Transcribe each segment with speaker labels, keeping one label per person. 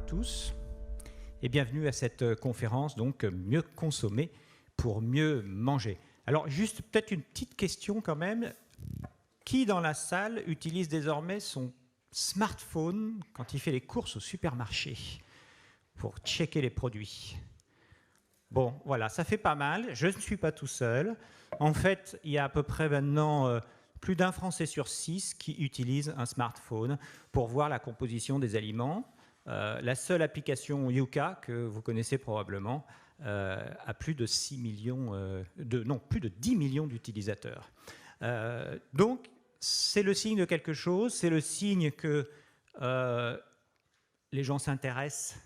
Speaker 1: tous et bienvenue à cette conférence, donc mieux consommer pour mieux manger. Alors juste peut-être une petite question quand même. Qui dans la salle utilise désormais son smartphone quand il fait les courses au supermarché pour checker les produits? Bon, voilà, ça fait pas mal. Je ne suis pas tout seul. En fait, il y a à peu près maintenant plus d'un Français sur 6 qui utilise un smartphone pour voir la composition des aliments. La seule application Yuka, que vous connaissez probablement, a plus de 6 millions, plus de 10 millions d'utilisateurs. Donc, c'est le signe de quelque chose, c'est le signe que les gens s'intéressent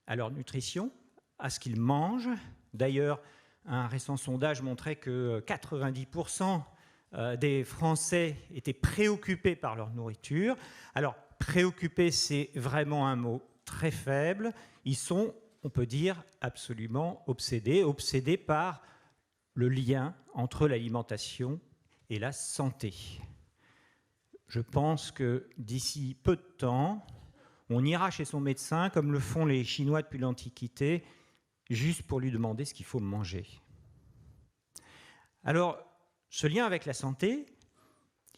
Speaker 1: à leur nutrition, à ce qu'ils mangent. D'ailleurs, un récent sondage montrait que 90% des Français étaient préoccupés par leur nourriture. Alors, préoccupés, c'est vraiment un mot très faible. Ils sont, on peut dire, absolument obsédés par le lien entre l'alimentation et la santé. Je pense que d'ici peu de temps, on ira chez son médecin, comme le font les Chinois depuis l'Antiquité, juste pour lui demander ce qu'il faut manger. Alors, ce lien avec la santé,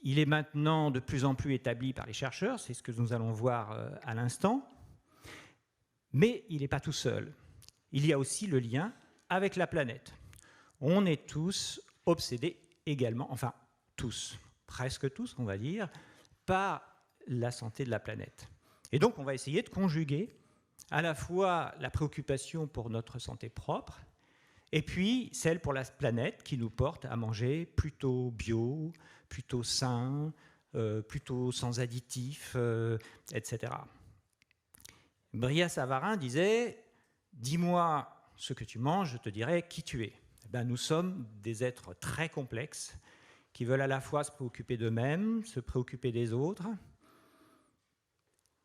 Speaker 1: il est maintenant de plus en plus établi par les chercheurs, c'est ce que nous allons voir à l'instant, mais il n'est pas tout seul. Il y a aussi le lien avec la planète. On est tous obsédés également, enfin tous, presque tous on va dire, par la santé de la planète. Et donc on va essayer de conjuguer à la fois la préoccupation pour notre santé propre et puis celle pour la planète qui nous porte à manger plutôt bio, plutôt sain, plutôt sans additifs, etc. Bria Savarin disait « Dis-moi ce que tu manges, je te dirai qui tu es ». Ben, nous sommes des êtres très complexes qui veulent à la fois se préoccuper d'eux-mêmes, se préoccuper des autres.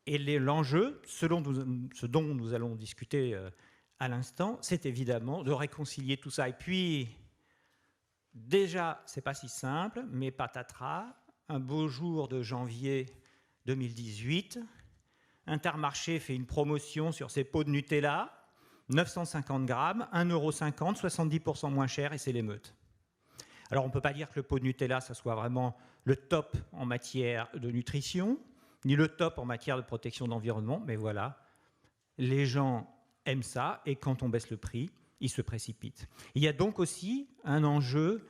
Speaker 1: Et l'enjeu, ce dont nous allons discuter à l'instant, c'est évidemment de réconcilier tout ça. Et puis, déjà, c'est pas si simple, mais patatras, un beau jour de janvier 2018, Intermarché fait une promotion sur ses pots de Nutella, 950 grammes, 1,50 €, 70% moins cher, et c'est l'émeute. Alors, on ne peut pas dire que le pot de Nutella, ça soit vraiment le top en matière de nutrition, ni le top en matière de protection de l'environnement, mais voilà, les gens aiment ça, et quand on baisse le prix, ils se précipitent. Il y a donc aussi un enjeu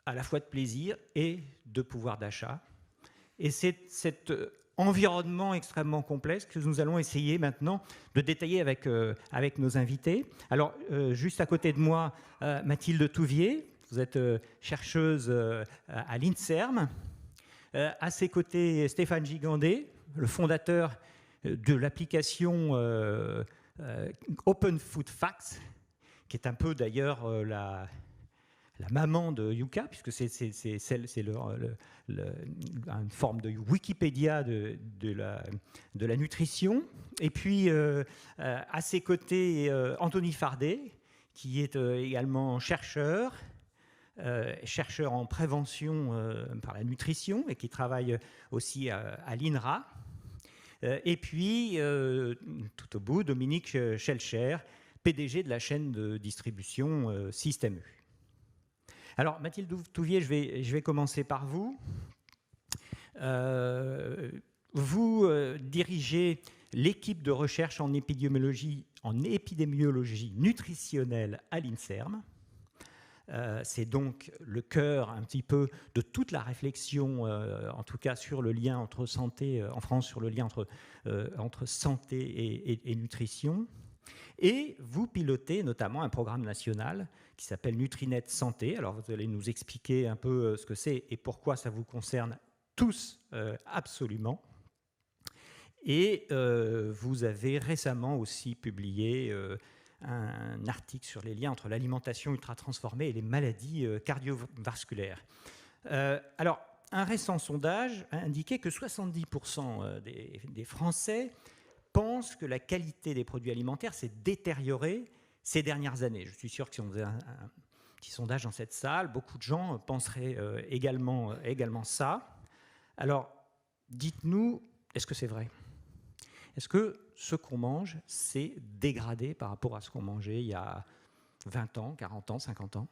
Speaker 1: à la fois de plaisir et de pouvoir d'achat. Et c'est cet environnement extrêmement complexe que nous allons essayer maintenant de détailler avec nos invités. Alors, juste à côté de moi, Mathilde Touvier, vous êtes chercheuse à l'INSERM. À ses côtés, Stéphane Gigandet, le fondateur de l'application Open Food Facts, qui est un peu d'ailleurs la maman de Yuka, puisque c'est une forme de Wikipédia de la nutrition. Et puis, à ses côtés, Anthony Fardet, qui est également chercheur en prévention par la nutrition et qui travaille aussi à l'INRA. Et puis, tout au bout, Dominique Schelcher, PDG de la chaîne de distribution Système U. Alors, Mathilde Touvier, je vais commencer par vous. Vous dirigez l'équipe de recherche en épidémiologie nutritionnelle à l'INSERM. C'est donc le cœur un petit peu de toute la réflexion, en tout cas sur le lien entre santé, en France, sur le lien entre santé et nutrition. Et vous pilotez notamment un programme national qui s'appelle Nutrinet Santé. Alors vous allez nous expliquer un peu ce que c'est et pourquoi ça vous concerne tous absolument. Et vous avez récemment aussi publié un article sur les liens entre l'alimentation ultra-transformée et les maladies cardiovasculaires. Alors, un récent sondage a indiqué que 70% des Français pensent que la qualité des produits alimentaires s'est détériorée ces dernières années. Je suis sûr que si on faisait un petit sondage dans cette salle, beaucoup de gens penseraient également ça. Alors, dites-nous, est-ce que c'est vrai ? Est-ce que ce qu'on mange s'est dégradé par rapport à ce qu'on mangeait il y a 20 ans, 40 ans, 50 ans?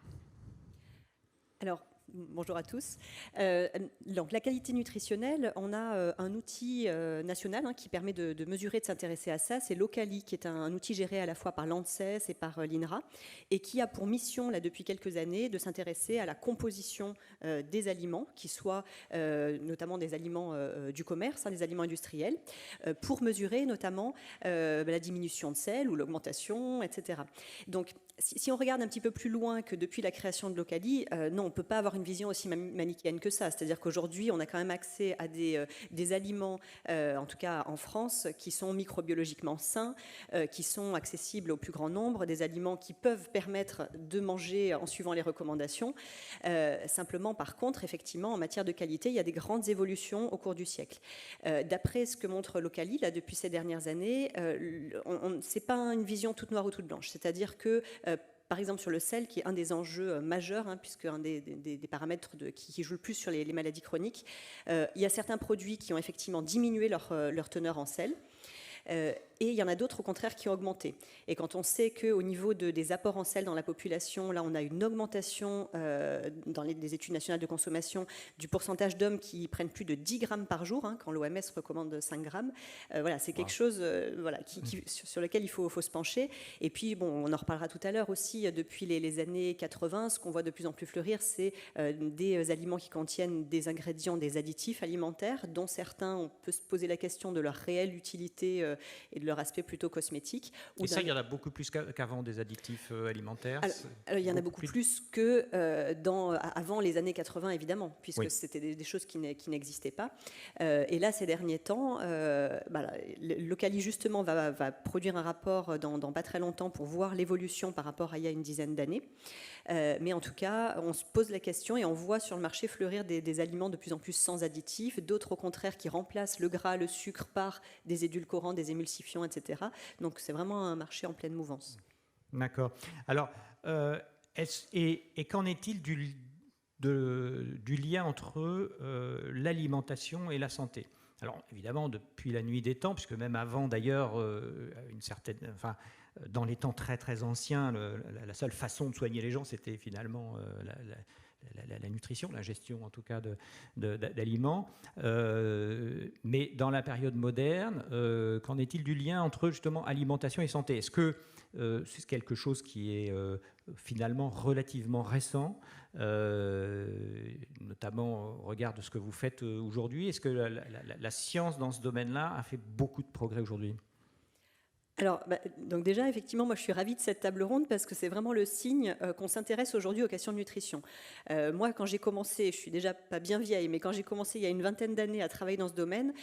Speaker 2: Alors, bonjour à tous. Donc, la qualité nutritionnelle, on a un outil national qui permet de mesurer, de s'intéresser à ça. C'est Locali, qui est un outil géré à la fois par l'ANSES et par l'INRA, et qui a pour mission, là, depuis quelques années, de s'intéresser à la composition des aliments, qui soient notamment des aliments du commerce, des aliments industriels, pour mesurer notamment la diminution de sel ou l'augmentation, etc. Donc, si on regarde un petit peu plus loin que depuis la création de Locali, non, on ne peut pas avoir une vision aussi manichéenne que ça. C'est-à-dire qu'aujourd'hui, on a quand même accès à des aliments, en tout cas en France, qui sont microbiologiquement sains, qui sont accessibles au plus grand nombre, des aliments qui peuvent permettre de manger en suivant les recommandations. Simplement, par contre, effectivement, en matière de qualité, il y a des grandes évolutions au cours du siècle. D'après ce que montre Locali, là, depuis ces dernières années, ce n'est pas une vision toute noire ou toute blanche. C'est-à-dire que par exemple sur le sel, qui est un des enjeux majeurs, puisque un des paramètres qui joue le plus sur les maladies chroniques, il y a certains produits qui ont effectivement diminué leur teneur en sel. Et il y en a d'autres, au contraire, qui ont augmenté. Et quand on sait qu'au niveau des apports en sel dans la population, là, on a une augmentation dans les études nationales de consommation du pourcentage d'hommes qui prennent plus de 10 grammes par jour, quand l'OMS recommande 5 grammes. Voilà, c'est quelque chose sur lequel il faut se pencher. Et puis, bon, on en reparlera tout à l'heure aussi, depuis les années 80, ce qu'on voit de plus en plus fleurir, c'est des aliments qui contiennent des ingrédients, des additifs alimentaires, dont certains, on peut se poser la question de leur réelle utilité et de leur aspect plutôt cosmétique.
Speaker 1: Et ça, il y en a beaucoup plus qu'avant, des additifs alimentaires?
Speaker 2: Alors, il y en a beaucoup plus que avant les années 80, évidemment, puisque c'était des choses qui n'existaient pas. Et là, ces derniers temps, Locali, justement, va produire un rapport dans pas très longtemps pour voir l'évolution par rapport à il y a une dizaine d'années. Mais en tout cas, on se pose la question et on voit sur le marché fleurir des aliments de plus en plus sans additifs, d'autres au contraire qui remplacent le gras, le sucre par des édulcorants, des émulsifiants, etc. Donc c'est vraiment un marché en pleine mouvance.
Speaker 1: D'accord. Alors, et qu'en est-il du lien entre l'alimentation et la santé? Alors évidemment, depuis la nuit des temps, puisque même avant d'ailleurs, dans les temps très très anciens, la seule façon de soigner les gens, c'était finalement la nutrition, la gestion en tout cas d'aliments. Mais dans la période moderne, qu'en est-il du lien entre justement alimentation et santé? Est-ce que c'est quelque chose qui est finalement relativement récent, notamment au regard de ce que vous faites aujourd'hui? Est-ce que la science dans ce domaine-là a fait beaucoup de progrès aujourd'hui?
Speaker 2: Alors, donc déjà, effectivement, moi je suis ravie de cette table ronde parce que c'est vraiment le signe qu'on s'intéresse aujourd'hui aux questions de nutrition. Moi, quand j'ai commencé, je suis déjà pas bien vieille, mais quand j'ai commencé il y a une vingtaine d'années à travailler dans ce domaine,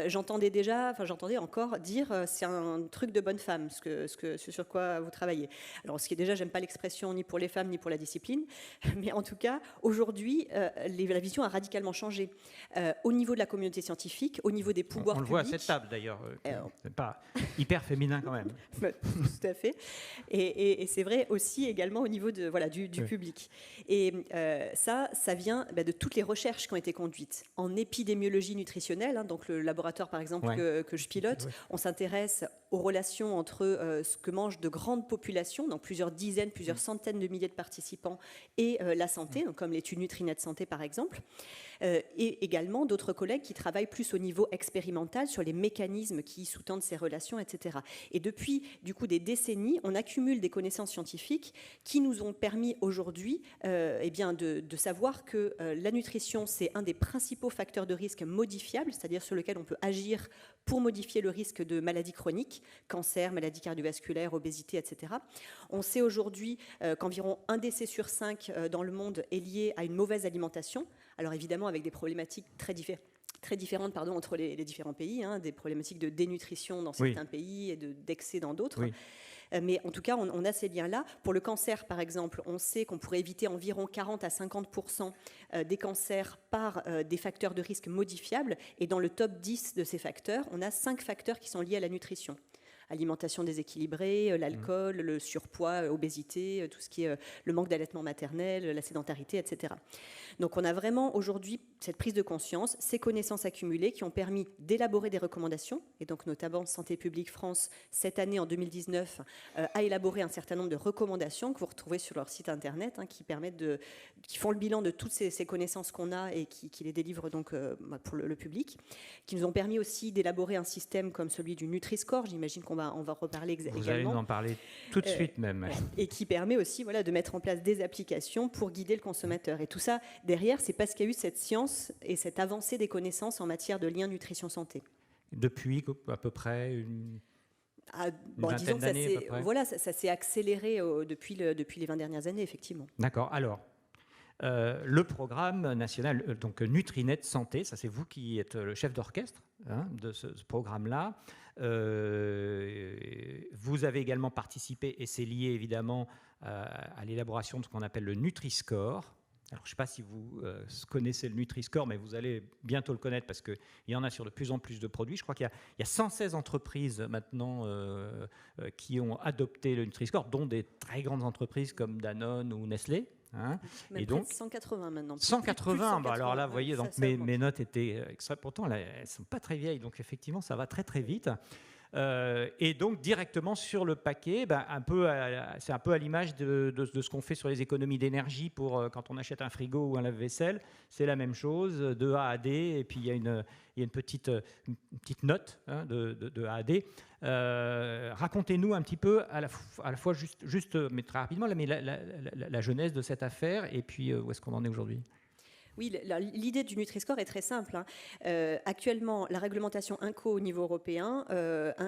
Speaker 2: j'entendais encore dire c'est un truc de bonne femme, ce sur quoi vous travaillez. Alors, ce qui est déjà, j'aime pas l'expression ni pour les femmes ni pour la discipline, mais en tout cas, aujourd'hui, la vision a radicalement changé. Au niveau de la communauté scientifique, au niveau des pouvoirs publics.
Speaker 1: On le voit à cette table d'ailleurs, c'est pas hyper féminin quand même.
Speaker 2: Tout à fait. Et c'est vrai aussi également au niveau du public. Et ça vient de toutes les recherches qui ont été conduites en épidémiologie nutritionnelle. Donc le laboratoire par exemple que je pilote, on s'intéresse aux relations entre ce que mangent de grandes populations, donc plusieurs dizaines, plusieurs centaines de milliers de participants, et la santé, donc comme l'étude Nutrinet Santé par exemple. Et également d'autres collègues qui travaillent plus au niveau expérimental sur les mécanismes qui sous-tendent ces relations, etc. Et depuis du coup des décennies, on accumule des connaissances scientifiques qui nous ont permis aujourd'hui de savoir que la nutrition, c'est un des principaux facteurs de risque modifiables, c'est-à-dire sur lequel on peut agir pour modifier le risque de maladies chroniques, cancer, maladies cardiovasculaires, obésité, etc. On sait aujourd'hui qu'environ 1 décès sur 5 dans le monde est lié à une mauvaise alimentation. Alors évidemment avec des problématiques très différentes entre les différents pays, des problématiques de dénutrition dans certains pays et d'excès dans d'autres. Oui. Mais en tout cas, on a ces liens-là. Pour le cancer, par exemple, on sait qu'on pourrait éviter environ 40 à 50% des cancers par des facteurs de risque modifiables. Et dans le top 10 de ces facteurs, on a 5 facteurs qui sont liés à la nutrition. alimentation déséquilibrée, l'alcool, le surpoids, obésité, tout ce qui est le manque d'allaitement maternel, la sédentarité, etc. Donc on a vraiment aujourd'hui cette prise de conscience, ces connaissances accumulées qui ont permis d'élaborer des recommandations, et donc notamment Santé publique France, cette année en 2019, a élaboré un certain nombre de recommandations que vous retrouvez sur leur site internet, qui font le bilan de toutes ces connaissances qu'on a et qui les délivrent donc pour le public, qui nous ont permis aussi d'élaborer un système comme celui du Nutri-Score, j'imagine qu'on va reparler également.
Speaker 1: Vous allez en parler tout de suite même.
Speaker 2: Et qui permet aussi de mettre en place des applications pour guider le consommateur. Et tout ça, derrière, c'est parce qu'il y a eu cette science et cette avancée des connaissances en matière de lien nutrition-santé.
Speaker 1: Depuis à peu près une
Speaker 2: disons
Speaker 1: vingtaine d'années à peu près.
Speaker 2: Ça s'est accéléré depuis les 20 dernières années, effectivement.
Speaker 1: D'accord. Alors, le programme national, donc Nutrinet Santé, ça c'est vous qui êtes le chef d'orchestre de ce programme-là. Vous avez également participé, et c'est lié évidemment à l'élaboration de ce qu'on appelle le Nutri-Score. Alors, je ne sais pas si vous connaissez le Nutri-Score, mais vous allez bientôt le connaître parce qu'il y en a sur de plus en plus de produits. Je crois qu'il y a 116 entreprises maintenant qui ont adopté le Nutri-Score, dont des très grandes entreprises comme Danone ou Nestlé.
Speaker 2: Et donc 180 maintenant.
Speaker 1: 180, alors là, vous voyez, donc mes notes étaient extrêmes. Pourtant, là, elles ne sont pas très vieilles, donc effectivement, ça va très très vite. Et donc directement sur le paquet, c'est un peu à l'image de ce qu'on fait sur les économies d'énergie pour quand on achète un frigo ou un lave-vaisselle. C'est la même chose, de A à D, et puis il y a une petite note de A à D. Racontez-nous un petit peu à la fois juste mais très rapidement, la genèse de cette affaire, et puis où est-ce qu'on en est aujourd'hui ?
Speaker 2: Oui, l'idée du Nutri-Score est très simple. Actuellement, la réglementation INCO au niveau européen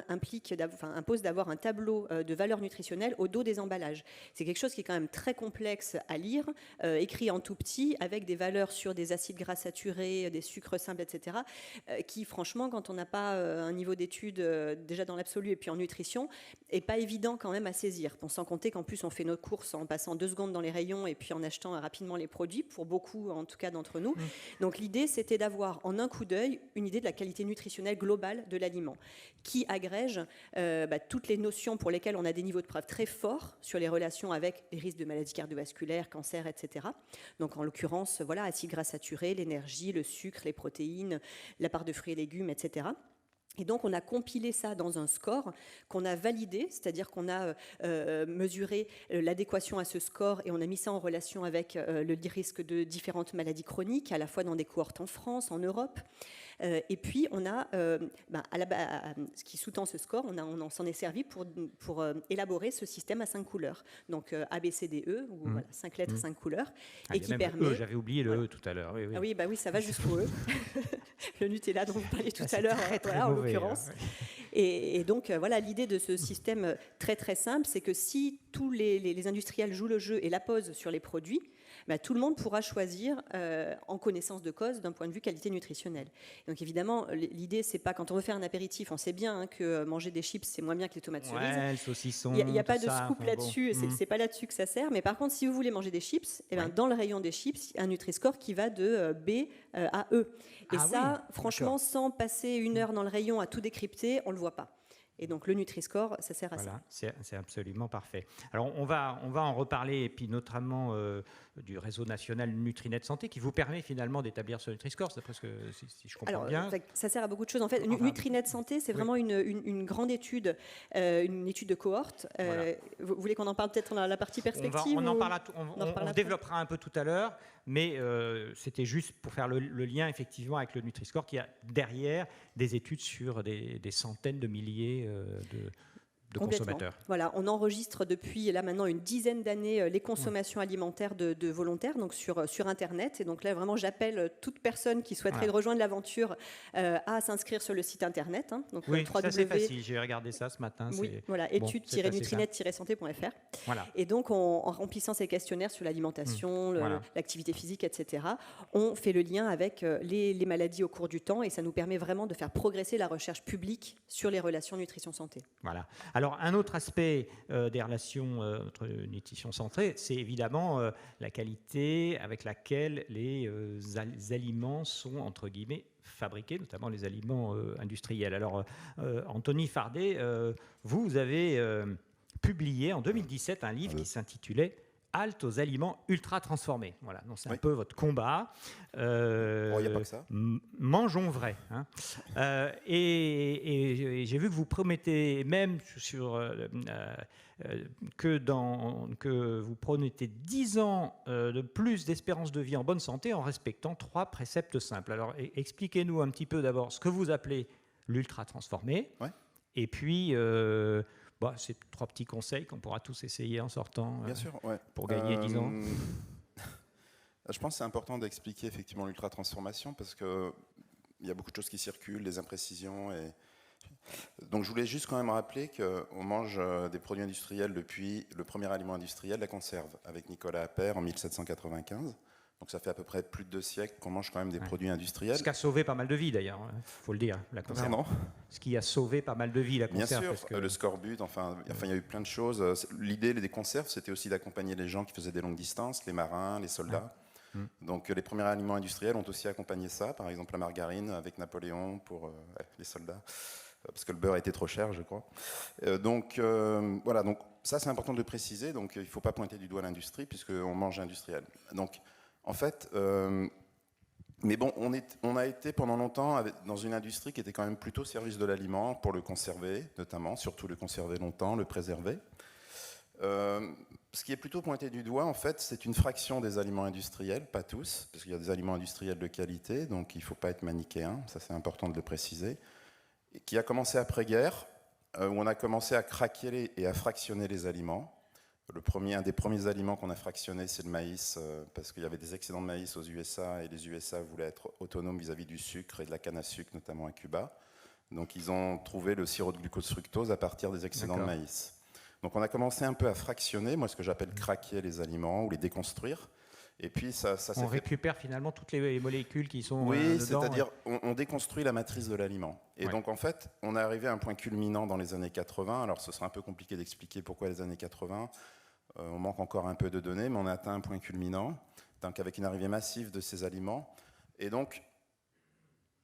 Speaker 2: impose d'avoir un tableau de valeur nutritionnelle au dos des emballages. C'est quelque chose qui est quand même très complexe à lire, écrit en tout petit, avec des valeurs sur des acides gras saturés, des sucres simples, etc., qui, franchement, quand on n'a pas un niveau d'études déjà dans l'absolu et puis en nutrition, n'est pas évident quand même à saisir. Sans compter qu'en plus, on fait nos courses en passant 2 secondes dans les rayons et puis en achetant rapidement les produits, pour beaucoup, en tout cas, d'entre nous. Donc l'idée, c'était d'avoir en un coup d'œil une idée de la qualité nutritionnelle globale de l'aliment, qui agrège toutes les notions pour lesquelles on a des niveaux de preuve très forts sur les relations avec les risques de maladies cardiovasculaires, cancer, etc. Donc en l'occurrence, acides gras saturés, l'énergie, le sucre, les protéines, la part de fruits et légumes, etc. Et donc, on a compilé ça dans un score qu'on a validé, c'est-à-dire qu'on a mesuré l'adéquation à ce score et on a mis ça en relation avec le risque de différentes maladies chroniques, à la fois dans des cohortes en France, en Europe. Et puis, on a, ce qui sous-tend ce score, on s'en est servi pour élaborer ce système à 5 couleurs. Donc, A, B, C, D, E, ou 5 lettres, 5 couleurs.
Speaker 1: Et qui permet... J'avais oublié le E tout à l'heure. Oui.
Speaker 2: Oui, ça va jusqu'au E. Le Nutella dont vous parliez tout à l'heure, en l'occurrence. Et donc, l'idée de ce système très, très simple, c'est que si tous les industriels jouent le jeu et la posent sur les produits, tout le monde pourra choisir en connaissance de cause d'un point de vue qualité nutritionnelle. Donc évidemment, l'idée, c'est pas quand on veut faire un apéritif, on sait bien que manger des chips, c'est moins bien que les tomates cerises.
Speaker 1: Le saucisson,
Speaker 2: il n'y a pas de scoop là-dessus, c'est pas là-dessus que ça sert. Mais par contre, si vous voulez manger des chips, dans le rayon des chips, il y a un Nutri-Score qui va de B à E. Et franchement, sans passer 1 heure dans le rayon à tout décrypter, on le voit pas. Et donc le Nutri-Score, ça sert à ça.
Speaker 1: C'est absolument parfait. Alors on va en reparler, et puis notamment du réseau national Nutrinet Santé, qui vous permet finalement d'établir ce Nutri-Score, c'est presque, si je comprends bien.
Speaker 2: Ça sert à beaucoup de choses. En fait, Nutrinet Santé, c'est vraiment une grande étude, une étude de cohorte. Vous voulez qu'on en parle peut-être dans la partie perspective?
Speaker 1: On développera un peu tout à l'heure, mais c'était juste pour faire le lien effectivement avec le Nutri-Score, qui a derrière des études sur des centaines de milliers de consommateurs.
Speaker 2: Voilà, on enregistre depuis là maintenant une dizaine d'années les consommations alimentaires de volontaires, donc sur Internet. Et donc là, vraiment, j'appelle toute personne qui souhaiterait rejoindre l'aventure à s'inscrire sur le site Internet. Donc,
Speaker 1: ça c'est facile, j'ai regardé ça ce matin.
Speaker 2: études-nutrinet-santé.fr.
Speaker 1: Voilà.
Speaker 2: Et donc, en remplissant ces questionnaires sur l'alimentation, l'activité physique, etc., on fait le lien avec les maladies au cours du temps, et ça nous permet vraiment de faire progresser la recherche publique sur les relations nutrition-santé.
Speaker 1: Voilà. Alors, un autre aspect des relations entre nutrition centrée, c'est évidemment la qualité avec laquelle les aliments sont, entre guillemets, fabriqués, notamment les aliments industriels. Alors, Anthony Fardet, vous avez publié en 2017 un livre qui s'intitulait Halte aux aliments ultra transformés. Voilà, donc c'est un peu votre combat.
Speaker 3: Il n'y a pas que ça.
Speaker 1: Mangeons vrai. Hein. Et j'ai vu que vous promettez même que vous promettez 10 ans de plus d'espérance de vie en bonne santé en respectant 3 préceptes simples. Alors expliquez-nous un petit peu d'abord ce que vous appelez l'ultra transformé.
Speaker 3: Ouais.
Speaker 1: Et puis c'est 3 petits conseils qu'on pourra tous essayer en sortant.
Speaker 3: Bien sûr, ouais.
Speaker 1: Pour gagner 10 ans.
Speaker 3: Je pense que c'est important d'expliquer effectivement l'ultra-transformation parce qu'il y a beaucoup de choses qui circulent, des imprécisions. Donc je voulais juste quand même rappeler qu'on mange des produits industriels depuis le premier aliment industriel, la conserve, avec Nicolas Appert en 1795. Donc ça fait à peu près plus de 2 siècles qu'on mange quand même des produits industriels. Ce
Speaker 1: qui a sauvé pas mal de vies d'ailleurs, il faut le dire, la conserve.
Speaker 3: Pardon ?
Speaker 1: Ce qui a sauvé pas mal de vies, la conserve.
Speaker 3: Bien sûr, le scorbut, il y a eu plein de choses. L'idée des conserves, c'était aussi d'accompagner les gens qui faisaient des longues distances, les marins, les soldats. Donc les premiers aliments industriels ont aussi accompagné ça, par exemple la margarine avec Napoléon pour les soldats, parce que le beurre était trop cher, je crois. Donc ça c'est important de le préciser, donc il ne faut pas pointer du doigt l'industrie puisqu'on mange industriel. Donc en fait, mais bon, on a été pendant longtemps dans une industrie qui était quand même plutôt au service de l'aliment pour le conserver, notamment, surtout le conserver longtemps, le préserver. Ce qui est plutôt pointé du doigt, en fait, c'est une fraction des aliments industriels, pas tous, parce qu'il y a des aliments industriels de qualité, donc il ne faut pas être manichéen, ça c'est important de le préciser, et qui a commencé après-guerre, où on a commencé à craquer et à fractionner les aliments. Un des premiers aliments qu'on a fractionné, c'est le maïs, parce qu'il y avait des excédents de maïs aux USA, et les USA voulaient être autonomes vis-à-vis du sucre et de la canne à sucre, notamment à Cuba. Donc ils ont trouvé le sirop de glucose-fructose à partir des excédents de maïs. Donc on a commencé un peu à fractionner, moi ce que j'appelle craquer les aliments ou les déconstruire. Et puis ça
Speaker 1: on récupère finalement toutes les molécules qui sont
Speaker 3: oui,
Speaker 1: dedans.
Speaker 3: C'est-à-dire on déconstruit la matrice de l'aliment. Et donc en fait, on est arrivé à un point culminant dans les années 80. Alors ce sera un peu compliqué d'expliquer pourquoi les années 80. On manque encore un peu de données, mais on a atteint un point culminant, donc avec une arrivée massive de ces aliments. Et donc,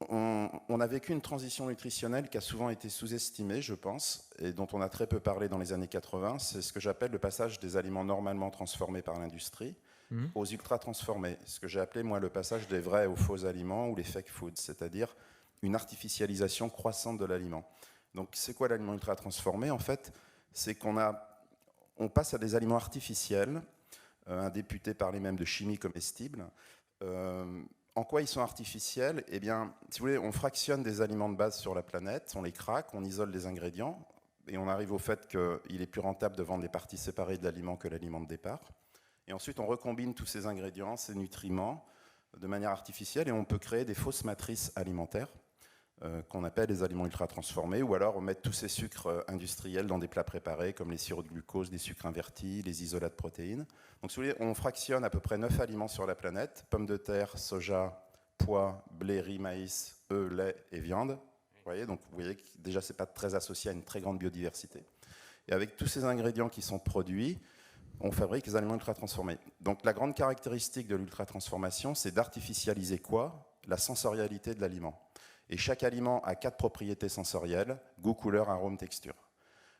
Speaker 3: on a vécu une transition nutritionnelle qui a souvent été sous-estimée, je pense, et dont on a très peu parlé dans les années 80. C'est ce que j'appelle le passage des aliments normalement transformés par l'industrie aux ultra-transformés. Ce que j'ai appelé, moi, le passage des vrais aux faux aliments ou les fake foods, c'est-à-dire une artificialisation croissante de l'aliment. Donc, c'est quoi l'aliment ultra-transformé ? En fait, c'est on passe à des aliments artificiels. Un député parlait même de chimie comestible. En quoi ils sont artificiels ? Eh bien, si vous voulez, on fractionne des aliments de base sur la planète, on les craque, on isole les ingrédients, et on arrive au fait qu'il est plus rentable de vendre les parties séparées de l'aliment que l'aliment de départ. Et ensuite, on recombine tous ces ingrédients, ces nutriments, de manière artificielle, et on peut créer des fausses matrices alimentaires, qu'on appelle les aliments ultra-transformés, ou alors on met tous ces sucres industriels dans des plats préparés, comme les sirops de glucose, les sucres invertis, les isolats de protéines. Donc, si vous voulez, on fractionne à peu près 9 aliments sur la planète, pommes de terre, soja, pois, blé, riz, maïs, œufs, lait et viande. Donc vous voyez que déjà, ce n'est pas très associé à une très grande biodiversité. Et avec tous ces ingrédients qui sont produits, on fabrique les aliments ultra-transformés. Donc la grande caractéristique de l'ultra-transformation, c'est d'artificialiser quoi ? La sensorialité de l'aliment. Et chaque aliment a 4 propriétés sensorielles, goût, couleur, arôme, texture.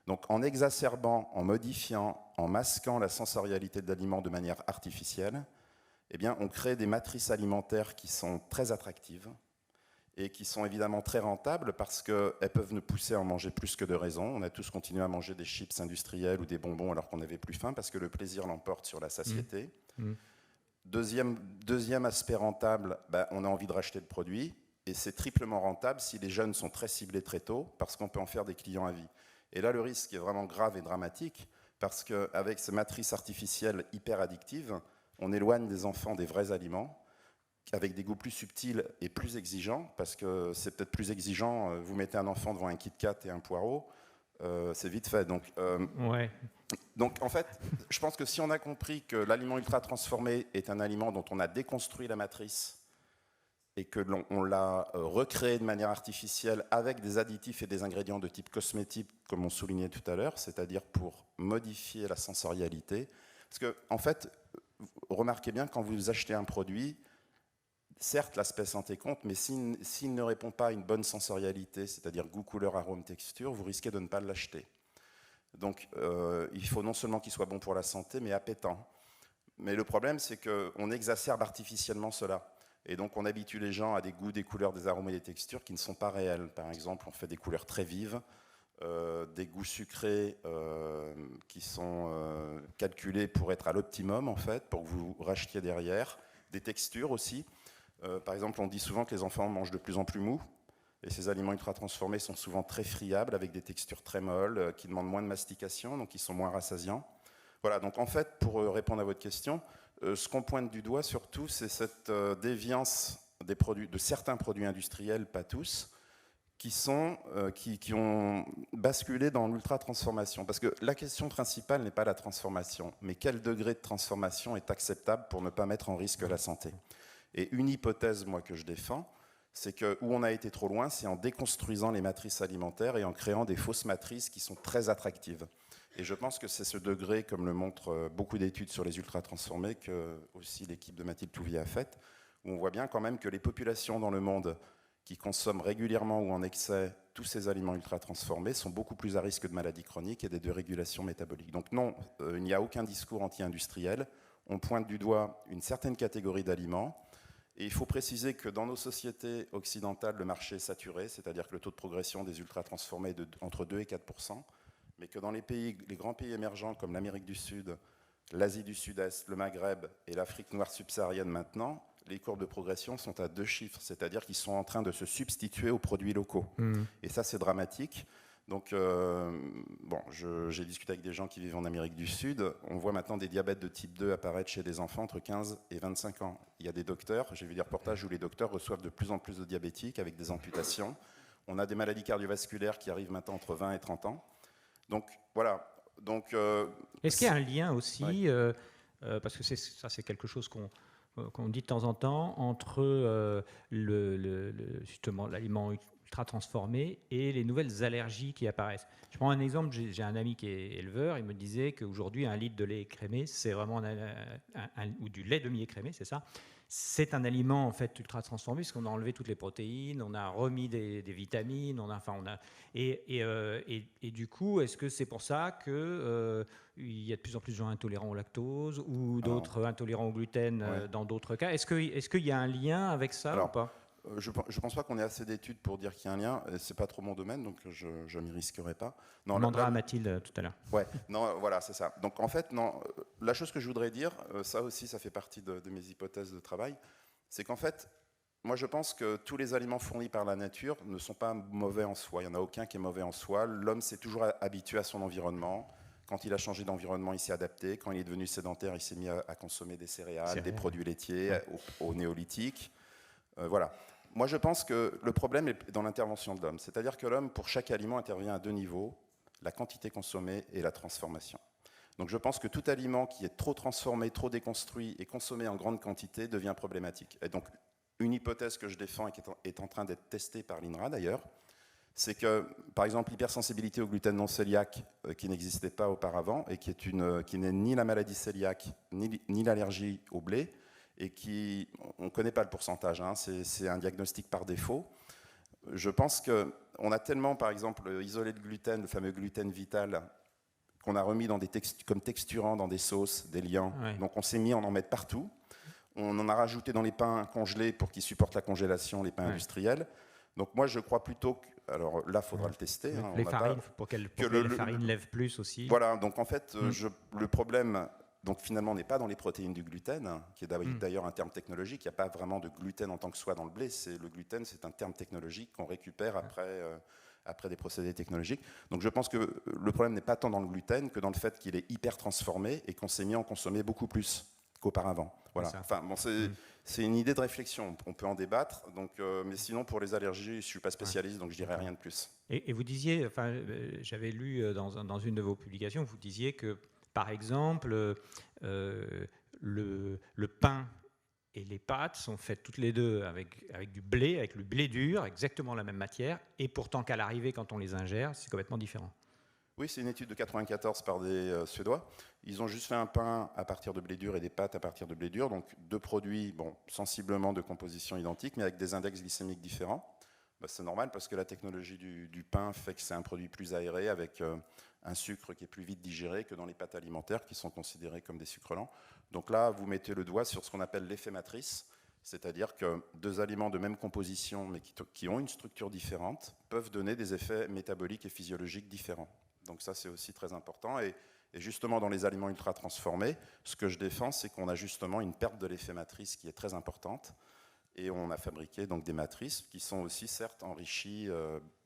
Speaker 3: Donc en exacerbant, en modifiant, en masquant la sensorialité de l'aliment de manière artificielle, eh bien, on crée des matrices alimentaires qui sont très attractives et qui sont évidemment très rentables parce qu'elles peuvent nous pousser à en manger plus que de raison. On a tous continué à manger des chips industriels ou des bonbons alors qu'on n'avait plus faim parce que le plaisir l'emporte sur la satiété. Deuxième aspect rentable, on a envie de racheter le produit. Et c'est triplement rentable si les jeunes sont très ciblés très tôt, parce qu'on peut en faire des clients à vie. Et là, le risque est vraiment grave et dramatique, parce qu'avec ces matrices artificielles hyper addictives, on éloigne des enfants des vrais aliments, avec des goûts plus subtils et plus exigeants, parce que c'est peut-être plus exigeant, vous mettez un enfant devant un Kit Kat et un poireau, c'est vite fait. Donc en fait, je pense que si on a compris que l'aliment ultra transformé est un aliment dont on a déconstruit la matrice, et que on l'a recréé de manière artificielle avec des additifs et des ingrédients de type cosmétique, comme on soulignait tout à l'heure, c'est-à-dire pour modifier la sensorialité. Parce que, en fait, remarquez bien, quand vous achetez un produit, certes, l'aspect santé compte, mais s'il ne répond pas à une bonne sensorialité, c'est-à-dire goût, couleur, arôme, texture, vous risquez de ne pas l'acheter. Donc, il faut non seulement qu'il soit bon pour la santé, mais appétant. Mais le problème, c'est qu'on exacerbe artificiellement cela. Et donc, on habitue les gens à des goûts, des couleurs, des arômes et des textures qui ne sont pas réels. Par exemple, on fait des couleurs très vives, des goûts sucrés qui sont calculés pour être à l'optimum, en fait, pour que vous rachetiez derrière. Des textures aussi. Par exemple, on dit souvent que les enfants mangent de plus en plus mou. Et ces aliments ultra transformés sont souvent très friables, avec des textures très molles, qui demandent moins de mastication, donc ils sont moins rassasiants. Voilà, donc en fait, pour répondre à votre question, ce qu'on pointe du doigt surtout, c'est cette déviance des produits, de certains produits industriels, pas tous, qui ont basculé dans l'ultra-transformation. Parce que la question principale n'est pas la transformation, mais quel degré de transformation est acceptable pour ne pas mettre en risque la santé. Et une hypothèse, moi, que je défends, c'est que où on a été trop loin, c'est en déconstruisant les matrices alimentaires et en créant des fausses matrices qui sont très attractives. Et je pense que c'est ce degré, comme le montrent beaucoup d'études sur les ultra-transformés, que aussi l'équipe de Mathilde Touvier a fait, où on voit bien quand même que les populations dans le monde qui consomment régulièrement ou en excès tous ces aliments ultra-transformés sont beaucoup plus à risque de maladies chroniques et de dérégulations métaboliques. Donc non, il n'y a aucun discours anti-industriel. On pointe du doigt une certaine catégorie d'aliments. Et il faut préciser que dans nos sociétés occidentales, le marché est saturé, c'est-à-dire que le taux de progression des ultra-transformés est entre 2 et 4%, mais que dans les grands pays émergents comme l'Amérique du Sud, l'Asie du Sud-Est, le Maghreb et l'Afrique noire subsaharienne maintenant, les courbes de progression sont à 2 chiffres, c'est-à-dire qu'ils sont en train de se substituer aux produits locaux. Et ça, c'est dramatique. Donc, bon, j'ai discuté avec des gens qui vivent en Amérique du Sud. On voit maintenant des diabètes de type 2 apparaître chez des enfants entre 15 et 25 ans. Il y a des docteurs, j'ai vu des reportages où les docteurs reçoivent de plus en plus de diabétiques avec des amputations. On a des maladies cardiovasculaires qui arrivent maintenant entre 20 et 30 ans. Donc, voilà. Donc,
Speaker 1: est-ce qu'il y a un lien aussi,
Speaker 3: oui.
Speaker 1: parce que ça c'est quelque chose qu'on dit de temps en temps, entre justement l'aliment ultra transformé et les nouvelles allergies qui apparaissent. Je prends un exemple, j'ai un ami qui est éleveur, il me disait qu'aujourd'hui un litre de lait écrémé, c'est vraiment ou du lait demi-écrémé, c'est ça. C'est un aliment en fait ultra transformé parce qu'on a enlevé toutes les protéines, on a remis des vitamines, et du coup, est-ce que c'est pour ça que il y a de plus en plus de gens intolérants au lactose ou d'autres intolérants au gluten dans d'autres cas? Est-ce qu'il y a un lien avec ça ou pas?
Speaker 3: Je ne pense pas qu'on ait assez d'études pour dire qu'il y a un lien. Ce n'est pas trop mon domaine, donc je ne m'y risquerai pas.
Speaker 1: On demandera à Mathilde tout à l'heure.
Speaker 3: Ouais, non, voilà, c'est ça. Donc en fait, non, la chose que je voudrais dire, ça aussi, ça fait partie de mes hypothèses de travail, c'est qu'en fait, moi je pense que tous les aliments fournis par la nature ne sont pas mauvais en soi. Il n'y en a aucun qui est mauvais en soi. L'homme s'est toujours habitué à son environnement. Quand il a changé d'environnement, il s'est adapté. Quand il est devenu sédentaire, il s'est mis à consommer des céréales, des produits laitiers, au néolithique. Voilà. Moi, je pense que le problème est dans l'intervention de l'homme. C'est-à-dire que l'homme, pour chaque aliment, intervient à 2 niveaux, la quantité consommée et la transformation. Donc je pense que tout aliment qui est trop transformé, trop déconstruit et consommé en grande quantité devient problématique. Et donc, une hypothèse que je défends et qui est en train d'être testée par l'INRA d'ailleurs, c'est que, par exemple, l'hypersensibilité au gluten non cœliaque, qui n'existait pas auparavant et qui n'est ni la maladie cœliaque, ni l'allergie au blé, et on ne connaît pas le pourcentage, hein, c'est un diagnostic par défaut. Je pense qu'on a tellement, par exemple, isolé le gluten, le fameux gluten vital, qu'on a remis comme texturant dans des sauces, des liants. Ouais. Donc on s'est mis à en mettre partout. On en a rajouté dans les pains congelés pour qu'ils supportent la congélation, les pains industriels. Donc moi, je crois plutôt que... Alors là, il faudra le tester. Hein,
Speaker 1: les farines, pour que les farines lèvent plus aussi.
Speaker 3: Voilà, donc en fait, le problème... Donc finalement, on n'est pas dans les protéines du gluten, qui est d'ailleurs un terme technologique. Il n'y a pas vraiment de gluten en tant que soi dans le blé. Le gluten, c'est un terme technologique qu'on récupère après des procédés technologiques. Donc je pense que le problème n'est pas tant dans le gluten que dans le fait qu'il est hyper transformé et qu'on s'est mis à en consommer beaucoup plus qu'auparavant. Voilà. Enfin, bon, c'est une idée de réflexion. On peut en débattre. Donc, mais sinon, pour les allergies, je ne suis pas spécialiste, donc je ne dirais rien de plus.
Speaker 1: Et vous disiez, enfin, j'avais lu dans une de vos publications, vous disiez que par exemple, le pain Et les pâtes sont faites toutes les deux avec du blé, avec le blé dur, exactement la même matière, et pourtant qu'à l'arrivée, quand on les ingère, c'est complètement différent.
Speaker 3: Oui, c'est une étude de 94 par des Suédois. Ils ont juste fait un pain à partir de blé dur et des pâtes à partir de blé dur, donc deux produits sensiblement de composition identique, mais avec des index glycémiques différents. C'est normal parce que la technologie du pain fait que c'est un produit plus aéré avec un sucre qui est plus vite digéré que dans les pâtes alimentaires qui sont considérées comme des sucres lents. Donc là, vous mettez le doigt sur ce qu'on appelle l'effet matrice, c'est-à-dire que deux aliments de même composition mais qui ont une structure différente peuvent donner des effets métaboliques et physiologiques différents. Donc ça, c'est aussi très important. Et justement, dans les aliments ultra transformés, ce que je défends, c'est qu'on a justement une perte de l'effet matrice qui est très importante. Et on a fabriqué donc des matrices qui sont aussi certes enrichies,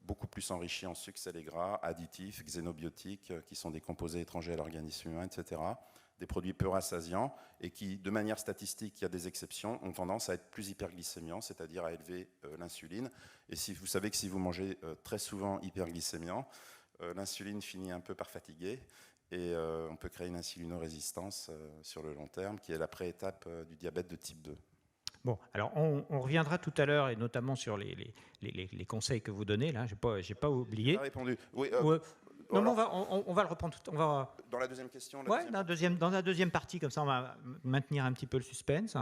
Speaker 3: beaucoup plus enrichies en sucres, sels et gras, additifs, xénobiotiques, qui sont des composés étrangers à l'organisme humain, etc. Des produits peu rassasiants et qui, de manière statistique, il y a des exceptions, ont tendance à être plus hyperglycémiants, c'est-à-dire à élever l'insuline. Et si vous savez que si vous mangez très souvent hyperglycémiant, l'insuline finit un peu par fatiguer et on peut créer une insulinorésistance sur le long terme, qui est la pré-étape du diabète de type 2.
Speaker 1: Bon, alors on reviendra tout à l'heure, et notamment sur les conseils que vous donnez, là, j'ai pas oublié.
Speaker 3: Répondu. Oui,
Speaker 1: non, on va le reprendre.
Speaker 3: Dans la deuxième question.
Speaker 1: Oui, dans la deuxième partie, comme ça on va maintenir un petit peu le suspense.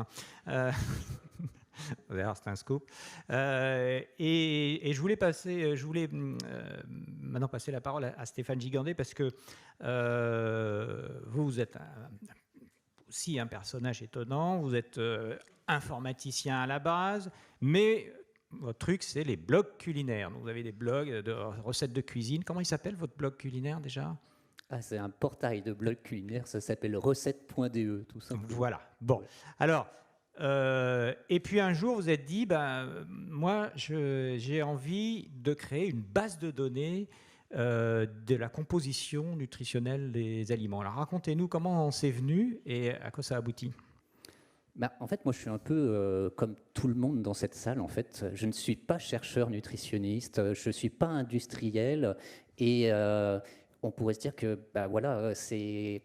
Speaker 1: C'est un scoop. Et je voulais maintenant passer la parole à Stéphane Gigandet, parce que vous êtes aussi un personnage étonnant, vous êtes informaticien à la base, mais votre truc, c'est les blogs culinaires. Donc, vous avez des blogs de recettes de cuisine. Comment il s'appelle, votre blog culinaire, déjà ?
Speaker 4: C'est un portail de blog culinaire, ça s'appelle recette.de, tout simplement.
Speaker 1: Voilà. Bon, alors, et puis un jour, vous êtes dit, moi, j'ai envie de créer une base de données de la composition nutritionnelle des aliments. Alors, racontez-nous comment c'est venu et à quoi ça aboutit.
Speaker 4: En fait, moi, je suis un peu comme tout le monde dans cette salle. En fait, je ne suis pas chercheur nutritionniste, je ne suis pas industriel, et on pourrait se dire que, voilà, c'est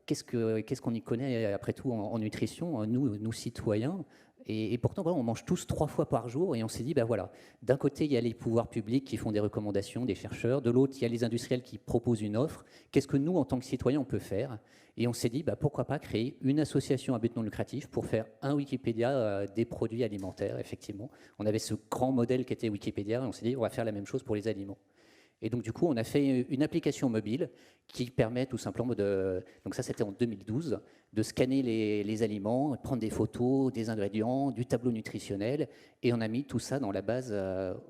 Speaker 4: qu'est-ce qu'on y connaît après tout en nutrition, nous citoyens. Et pourtant, voilà, on mange tous 3 fois par jour, et on s'est dit, voilà, d'un côté, il y a les pouvoirs publics qui font des recommandations, des chercheurs, de l'autre, il y a les industriels qui proposent une offre. Qu'est-ce que nous, en tant que citoyens, on peut faire ? Et on s'est dit, pourquoi pas créer une association à but non lucratif pour faire un Wikipédia des produits alimentaires, effectivement. On avait ce grand modèle qui était Wikipédia, et on s'est dit, on va faire la même chose pour les aliments. Et donc, du coup, on a fait une application mobile qui permet tout simplement donc ça, c'était en 2012, de scanner les aliments, prendre des photos, des ingrédients, du tableau nutritionnel, et on a mis tout ça dans la base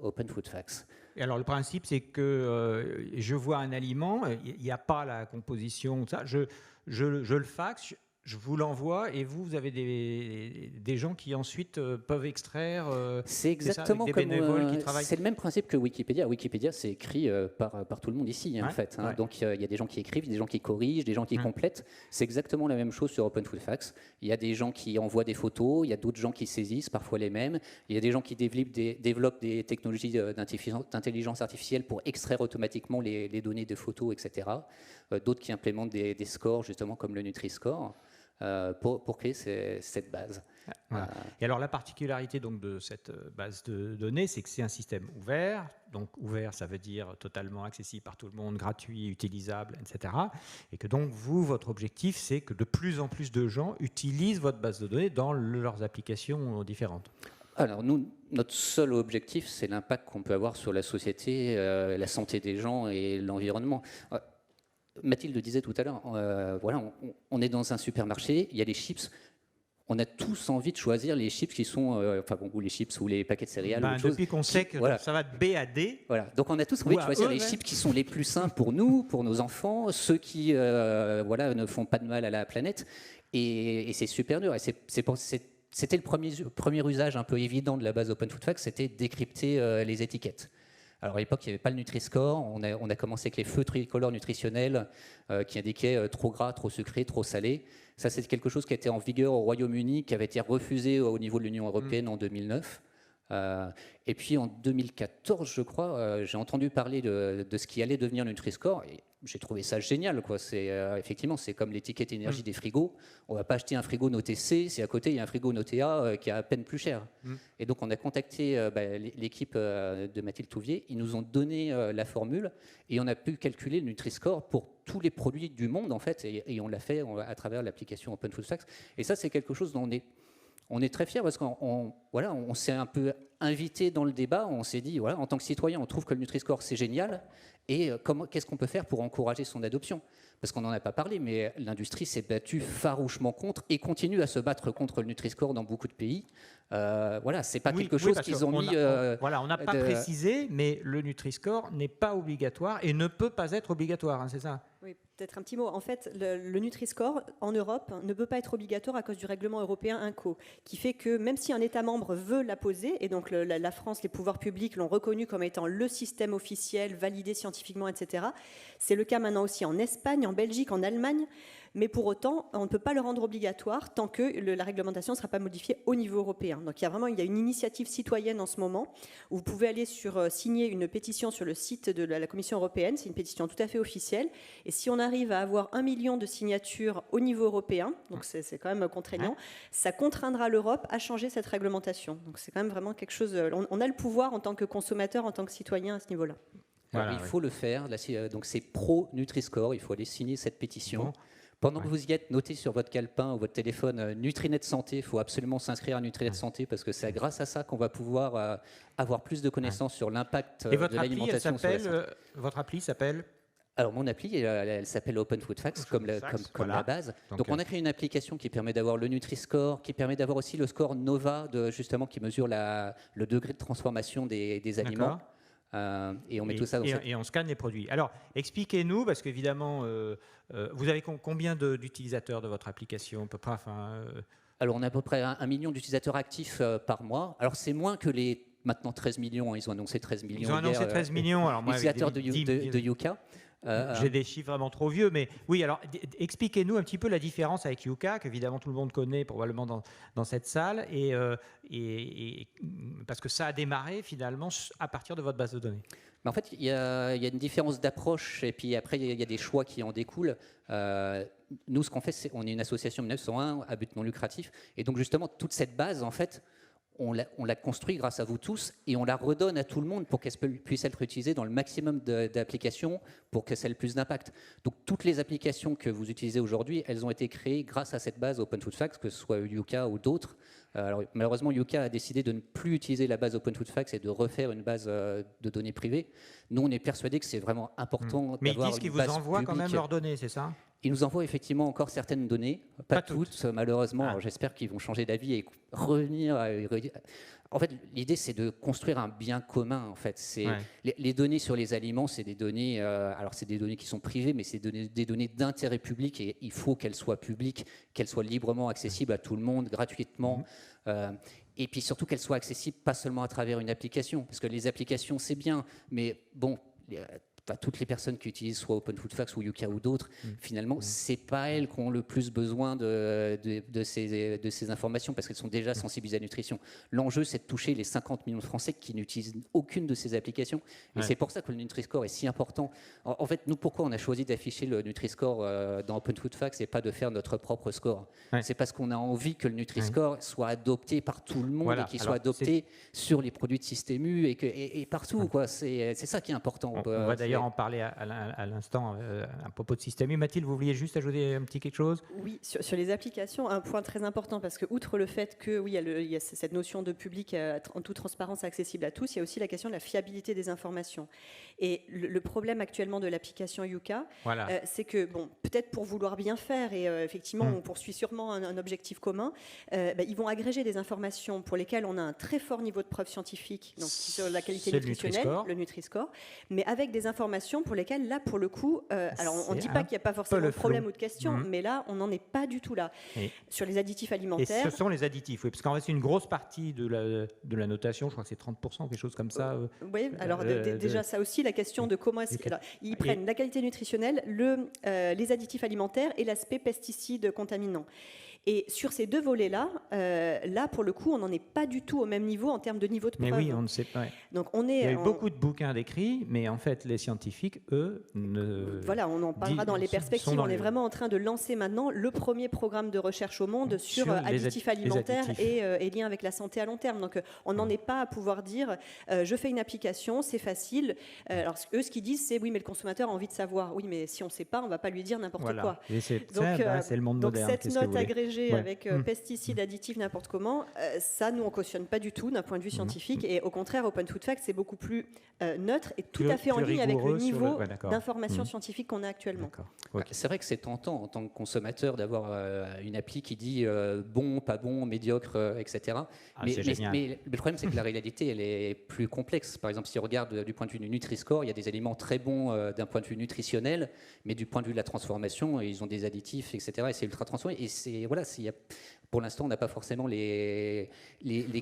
Speaker 4: Open Food Facts.
Speaker 1: Et alors, le principe, c'est que je vois un aliment, il n'y a pas la composition, ça, je le faxe, je vous l'envoie, et vous avez des gens qui ensuite peuvent extraire.
Speaker 4: C'est exactement
Speaker 1: ça, avec des bénévoles qui travaillent.
Speaker 4: C'est le même principe que Wikipédia. Wikipédia, c'est écrit par tout le monde ici, en fait.
Speaker 1: Ouais.
Speaker 4: Donc il y a des gens qui écrivent, des gens qui corrigent, des gens qui complètent. C'est exactement la même chose sur Open Food Facts. Il y a des gens qui envoient des photos, il y a d'autres gens qui saisissent, parfois les mêmes. Il y a des gens qui développent des technologies d'intelligence artificielle pour extraire automatiquement les données de photos, etc. D'autres qui implémentent des scores, justement comme le Nutri-Score. Pour créer cette base.
Speaker 1: Voilà. Et alors la particularité donc de cette base de données, c'est que c'est un système ouvert. Donc ouvert, ça veut dire totalement accessible par tout le monde, gratuit, utilisable, etc. Et que donc votre objectif, c'est que de plus en plus de gens utilisent votre base de données dans leurs applications différentes.
Speaker 4: Alors nous, notre seul objectif, c'est l'impact qu'on peut avoir sur la société, la santé des gens et l'environnement. Mathilde disait tout à l'heure, voilà, on est dans un supermarché, il y a les chips. On a tous envie de choisir les chips qui sont, ou les chips ou les paquets de céréales.
Speaker 1: Depuis qu'on sait que ça va de B à D.
Speaker 4: Voilà, donc on a tous envie de choisir les chips qui sont les plus sains pour nous, pour nos enfants, ceux qui, ne font pas de mal à la planète. Et c'est super dur. Et c'était le premier usage un peu évident de la base Open Food Facts, c'était décrypter les étiquettes. Alors à l'époque, il n'y avait pas le Nutri-Score. On a commencé avec les feux tricolores nutritionnels qui indiquaient trop gras, trop sucré, trop salé. Ça, c'est quelque chose qui a été en vigueur au Royaume-Uni, qui avait été refusé au niveau de l'Union européenne en 2009. Et puis en 2014, je crois, j'ai entendu parler de ce qui allait devenir le Nutri-Score. Et j'ai trouvé ça génial, quoi. Effectivement, c'est comme l'étiquette énergie des frigos. On ne va pas acheter un frigo noté C si à côté il y a un frigo noté A qui est à peine plus cher. Et donc on a contacté l'équipe de Mathilde Touvier. Ils nous ont donné la formule et on a pu calculer le Nutri-Score pour tous les produits du monde en fait. Et on l'a fait à travers l'application Open Food Facts. Et ça, c'est quelque chose dont on est très fiers parce qu'on s'est un peu invité dans le débat. On s'est dit, voilà, en tant que citoyen, on trouve que le Nutri-Score, c'est génial. Et qu'est-ce qu'on peut faire pour encourager son adoption? Parce qu'on n'en a pas parlé, mais l'industrie s'est battue farouchement contre et continue à se battre contre le Nutri-Score dans beaucoup de pays. Voilà, c'est pas quelque chose qu'ils ont mis.
Speaker 1: On n'a pas précisé, mais le Nutri-Score n'est pas obligatoire et ne peut pas être obligatoire, hein, c'est ça?
Speaker 2: Oui, peut-être un petit mot. En fait, le Nutri-Score en Europe ne peut pas être obligatoire à cause du règlement européen INCO, qui fait que même si un État membre veut l'apposer, et donc la France, les pouvoirs publics l'ont reconnu comme étant le système officiel, validé scientifiquement, etc., c'est le cas maintenant aussi en Espagne, en Belgique, en Allemagne, mais pour autant, on ne peut pas le rendre obligatoire tant que la réglementation ne sera pas modifiée au niveau européen. Donc il y a une initiative citoyenne en ce moment où vous pouvez aller signer une pétition sur le site de la Commission européenne. C'est une pétition tout à fait officielle. Et si on arrive à avoir 1 million de signatures au niveau européen, donc c'est quand même contraignant, ça contraindra l'Europe à changer cette réglementation. Donc c'est quand même vraiment quelque chose. On a le pouvoir en tant que consommateur, en tant que citoyen à ce niveau-là.
Speaker 4: Voilà, il faut le faire. Donc c'est pro Nutri-Score. Il faut aller signer cette pétition. Bon. Pendant que vous y êtes, notez sur votre calepin ou votre téléphone Nutrinet Santé. Il faut absolument s'inscrire à Nutrinet Santé parce que c'est grâce à ça qu'on va pouvoir avoir plus de connaissances sur l'impact de l'alimentation sur la santé.
Speaker 1: Votre appli s'appelle?
Speaker 4: Alors mon appli, elle s'appelle Open Food Facts, comme la base. Donc on a créé une application qui permet d'avoir le Nutri-Score, qui permet d'avoir aussi le score Nova, justement qui mesure le degré de transformation des aliments. Et on met tout ça dans
Speaker 1: et on scanne les produits. Alors, expliquez-nous, parce qu'évidemment, vous avez combien d'utilisateurs de votre application à peu près,
Speaker 4: Alors, on a à peu près 1 million d'utilisateurs actifs par mois. Alors, c'est moins que les maintenant 13 millions. Ils ont annoncé 13 millions.
Speaker 1: Ils ont annoncé 13 millions. Alors, moi,
Speaker 4: utilisateurs de Yuka.
Speaker 1: J'ai des chiffres vraiment trop vieux, mais oui, alors expliquez-nous un petit peu la différence avec Yuka, qu'évidemment tout le monde connaît probablement dans cette salle, et parce que ça a démarré finalement à partir de votre base de données.
Speaker 4: Mais en fait, il y a une différence d'approche, et puis après, il y a des choix qui en découlent. Nous, ce qu'on fait, on est une association 1901 à but non lucratif, et donc justement, toute cette base, en fait, on l'a construit grâce à vous tous et on la redonne à tout le monde pour qu'elle puisse être utilisée dans le maximum d'applications pour que ça ait le plus d'impact. Donc toutes les applications que vous utilisez aujourd'hui, elles ont été créées grâce à cette base Open Food Facts, que ce soit Yuka ou d'autres. Alors, malheureusement, Yuka a décidé de ne plus utiliser la base Open Food Facts et de refaire une base de données privées. Nous, on est persuadés que c'est vraiment important d'avoir une base publique.
Speaker 1: Mais ils disent qu'ils vous envoient quand même leurs données, c'est ça ?
Speaker 4: Ils nous envoient effectivement encore certaines données, pas toutes malheureusement. J'espère qu'ils vont changer d'avis et revenir. En fait, l'idée, c'est de construire un bien commun. En fait, les données sur les aliments, c'est des données. Alors, c'est des données qui sont privées, mais c'est des données d'intérêt public et il faut qu'elles soient publiques, qu'elles soient librement accessibles à tout le monde, gratuitement. Et puis surtout qu'elles soient accessibles pas seulement à travers une application, parce que les applications, c'est bien, mais bon. Toutes les personnes qui utilisent soit Open Food Facts ou Yuka ou d'autres, finalement, c'est pas elles qui ont le plus besoin de ces informations parce qu'elles sont déjà sensibilisées à la nutrition. L'enjeu, c'est de toucher les 50 millions de Français qui n'utilisent aucune de ces applications. Et c'est pour ça que le Nutri-Score est si important. En fait, nous, pourquoi on a choisi d'afficher le Nutri-Score dans Open Food Facts et pas de faire notre propre score? C'est parce qu'on a envie que le Nutri-Score soit adopté par tout le monde et qu'il soit adopté sur les produits de Système U et partout. C'est ça qui est important.
Speaker 1: On va d'ailleurs en parler à l'instant à propos de Système U. Mathilde, vous vouliez juste ajouter un petit quelque chose?
Speaker 2: Oui, sur les applications, un point très important, parce que outre le fait que oui, il y a cette notion de public en toute transparence accessible à tous, il y a aussi la question de la fiabilité des informations. Et le problème actuellement de l'application Yuka, c'est que, bon, peut-être pour vouloir bien faire, et effectivement, on poursuit sûrement un objectif commun, ils vont agréger des informations pour lesquelles on a un très fort niveau de preuve scientifique, donc sur la qualité nutritionnelle, le Nutri-Score, mais avec des informations pour lesquelles, là, pour le coup, alors on ne dit pas qu'il n'y a pas forcément de problème ou de question, mais là, on n'en est pas du tout là. Sur les additifs alimentaires...
Speaker 1: Et ce sont les additifs, oui, parce qu'en fait, c'est une grosse partie de la notation, je crois que c'est 30%, quelque chose comme ça.
Speaker 2: Oui, alors déjà, ça aussi, la question de comment est-ce qu'ils prennent la qualité nutritionnelle, les additifs alimentaires et l'aspect pesticides contaminants. Et sur ces deux volets-là, là, pour le coup, on n'en est pas du tout au même niveau en termes de niveau de preuve.
Speaker 1: Mais oui, on ne sait pas. Ouais.
Speaker 2: Donc
Speaker 1: Il y a eu beaucoup de bouquins d'écrits, mais en fait, les scientifiques, eux, ne...
Speaker 2: Voilà, on en parlera dans les perspectives. On est vraiment en train de lancer maintenant le premier programme de recherche au monde sur additifs alimentaires et liens avec la santé à long terme. Donc, on n'en est pas à pouvoir dire je fais une application, c'est facile. Alors, eux, ce qu'ils disent, c'est oui, mais le consommateur a envie de savoir. Oui, mais si on ne sait pas, on ne va pas lui dire n'importe quoi.
Speaker 1: Et c'est le monde moderne.
Speaker 2: Donc, cette note agrégée avec pesticides, additifs, n'importe comment, ça, nous, on ne cautionne pas du tout d'un point de vue scientifique. Et au contraire, Open Food Facts, c'est beaucoup plus neutre et tout à fait en ligne avec le niveau d'information scientifique qu'on a actuellement.
Speaker 4: Okay. C'est vrai que c'est tentant en tant que consommateur d'avoir une appli qui dit bon, pas bon, médiocre, etc. Mais le problème, c'est que la réalité, elle est plus complexe. Par exemple, si on regarde du point de vue du Nutri-Score, il y a des aliments très bons d'un point de vue nutritionnel, mais du point de vue de la transformation, ils ont des additifs, etc. Et c'est ultra transformé. Et c'est, voilà, pour l'instant, on n'a pas forcément les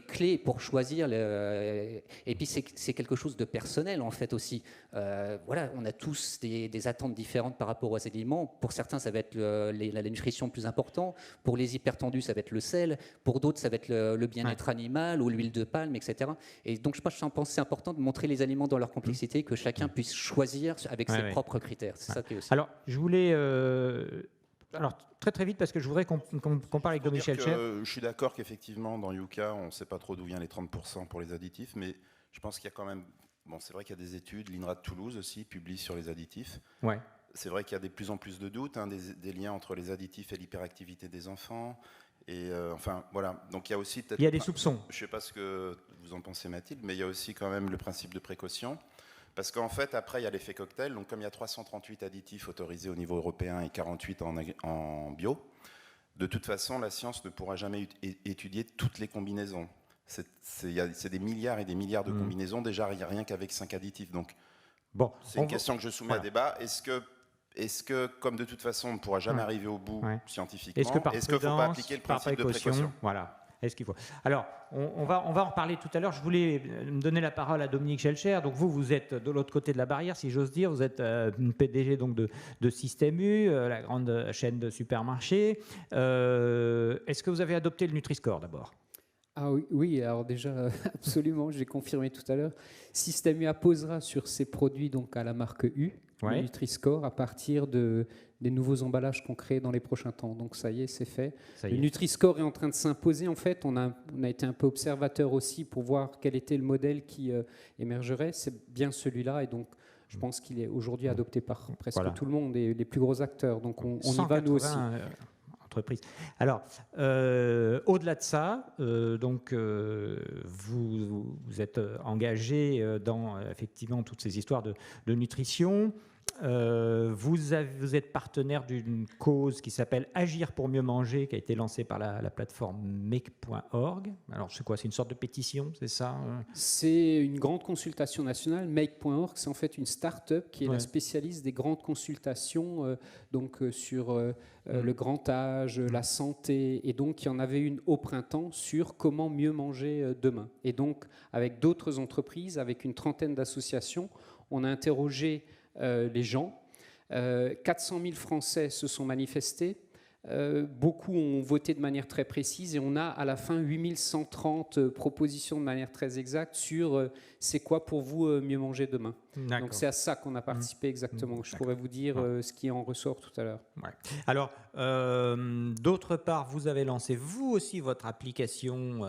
Speaker 4: clés pour choisir. Et puis, c'est quelque chose de personnel, en fait, aussi. Voilà, on a tous des attentes différentes par rapport aux aliments. Pour certains, ça va être la nutrition plus importante. Pour les hypertendus, ça va être le sel. Pour d'autres, ça va être le bien-être animal ou l'huile de palme, etc. Et donc, je pense que c'est important de montrer les aliments dans leur complexité, que chacun puisse choisir avec ses propres critères. C'est ça qui est aussi.
Speaker 1: Alors, je voulais... Alors, très vite, parce que je voudrais qu'on parle avec Dominique Schelcher.
Speaker 3: Je suis d'accord qu'effectivement, dans Yucca, on ne sait pas trop d'où vient les 30% pour les additifs, mais je pense qu'il y a quand même... Bon, c'est vrai qu'il y a des études, l'INRA de Toulouse aussi publie sur les additifs.
Speaker 1: Ouais.
Speaker 3: C'est vrai qu'il y a de plus en plus de doutes, des liens entre les additifs et l'hyperactivité des enfants. Et enfin, voilà. Donc il y a aussi peut-être...
Speaker 1: Il y a des soupçons.
Speaker 3: Je ne sais pas ce que vous en pensez, Mathilde, mais il y a aussi quand même le principe de précaution. Parce qu'en fait, après, il y a l'effet cocktail. Donc, comme il y a 338 additifs autorisés au niveau européen et 48 en bio, de toute façon, la science ne pourra jamais étudier toutes les combinaisons. C'est des milliards et des milliards de combinaisons, déjà rien qu'avec 5 additifs. Donc, c'est une question que je soumets à débat. Est-ce que, comme de toute façon, on ne pourra jamais arriver au bout scientifiquement, est-ce qu'il ne faut pas appliquer le principe de précaution ?
Speaker 1: Voilà. Est-ce qu'il faut... Alors, on va en reparler tout à l'heure. Je voulais donner la parole à Dominique Schelcher. Donc, vous êtes de l'autre côté de la barrière, si j'ose dire. Vous êtes PDG donc, de Système U, la grande chaîne de supermarchés. Est-ce que vous avez adopté le Nutri-Score d'abord ?
Speaker 5: Ah oui, alors déjà, absolument, j'ai confirmé tout à l'heure. Système U apposera sur ses produits donc, à la marque U, le Nutri-Score, à partir des nouveaux emballages qu'on crée dans les prochains temps. Donc ça y est, c'est fait. Le Nutri-Score est en train de s'imposer. En fait, on a été un peu observateur aussi pour voir quel était le modèle qui émergerait. C'est bien celui-là, et donc je pense qu'il est aujourd'hui adopté par presque tout le monde et les plus gros acteurs. Donc on y va nous aussi.
Speaker 1: Entreprise. Alors, au-delà de ça, donc, vous êtes engagé dans effectivement toutes ces histoires de nutrition. Vous êtes partenaire d'une cause qui s'appelle Agir pour mieux manger, qui a été lancée par la plateforme make.org. Alors, c'est quoi ? C'est une sorte de pétition, c'est ça ?
Speaker 5: C'est une grande consultation nationale. Make.org, c'est en fait une start-up qui est la spécialiste des grandes consultations sur le grand âge, la santé. Et donc, il y en avait une au printemps sur comment mieux manger demain. Et donc, avec d'autres entreprises, avec une trentaine d'associations, on a interrogé les gens. 400 000 Français se sont manifestés. Beaucoup ont voté de manière très précise et on a à la fin 8130 propositions de manière très exacte sur c'est quoi pour vous mieux manger demain. Donc c'est à ça qu'on a participé exactement. Je pourrais vous dire ce qui en ressort tout à l'heure.
Speaker 1: Ouais. Alors, d'autre part, vous avez lancé vous aussi votre application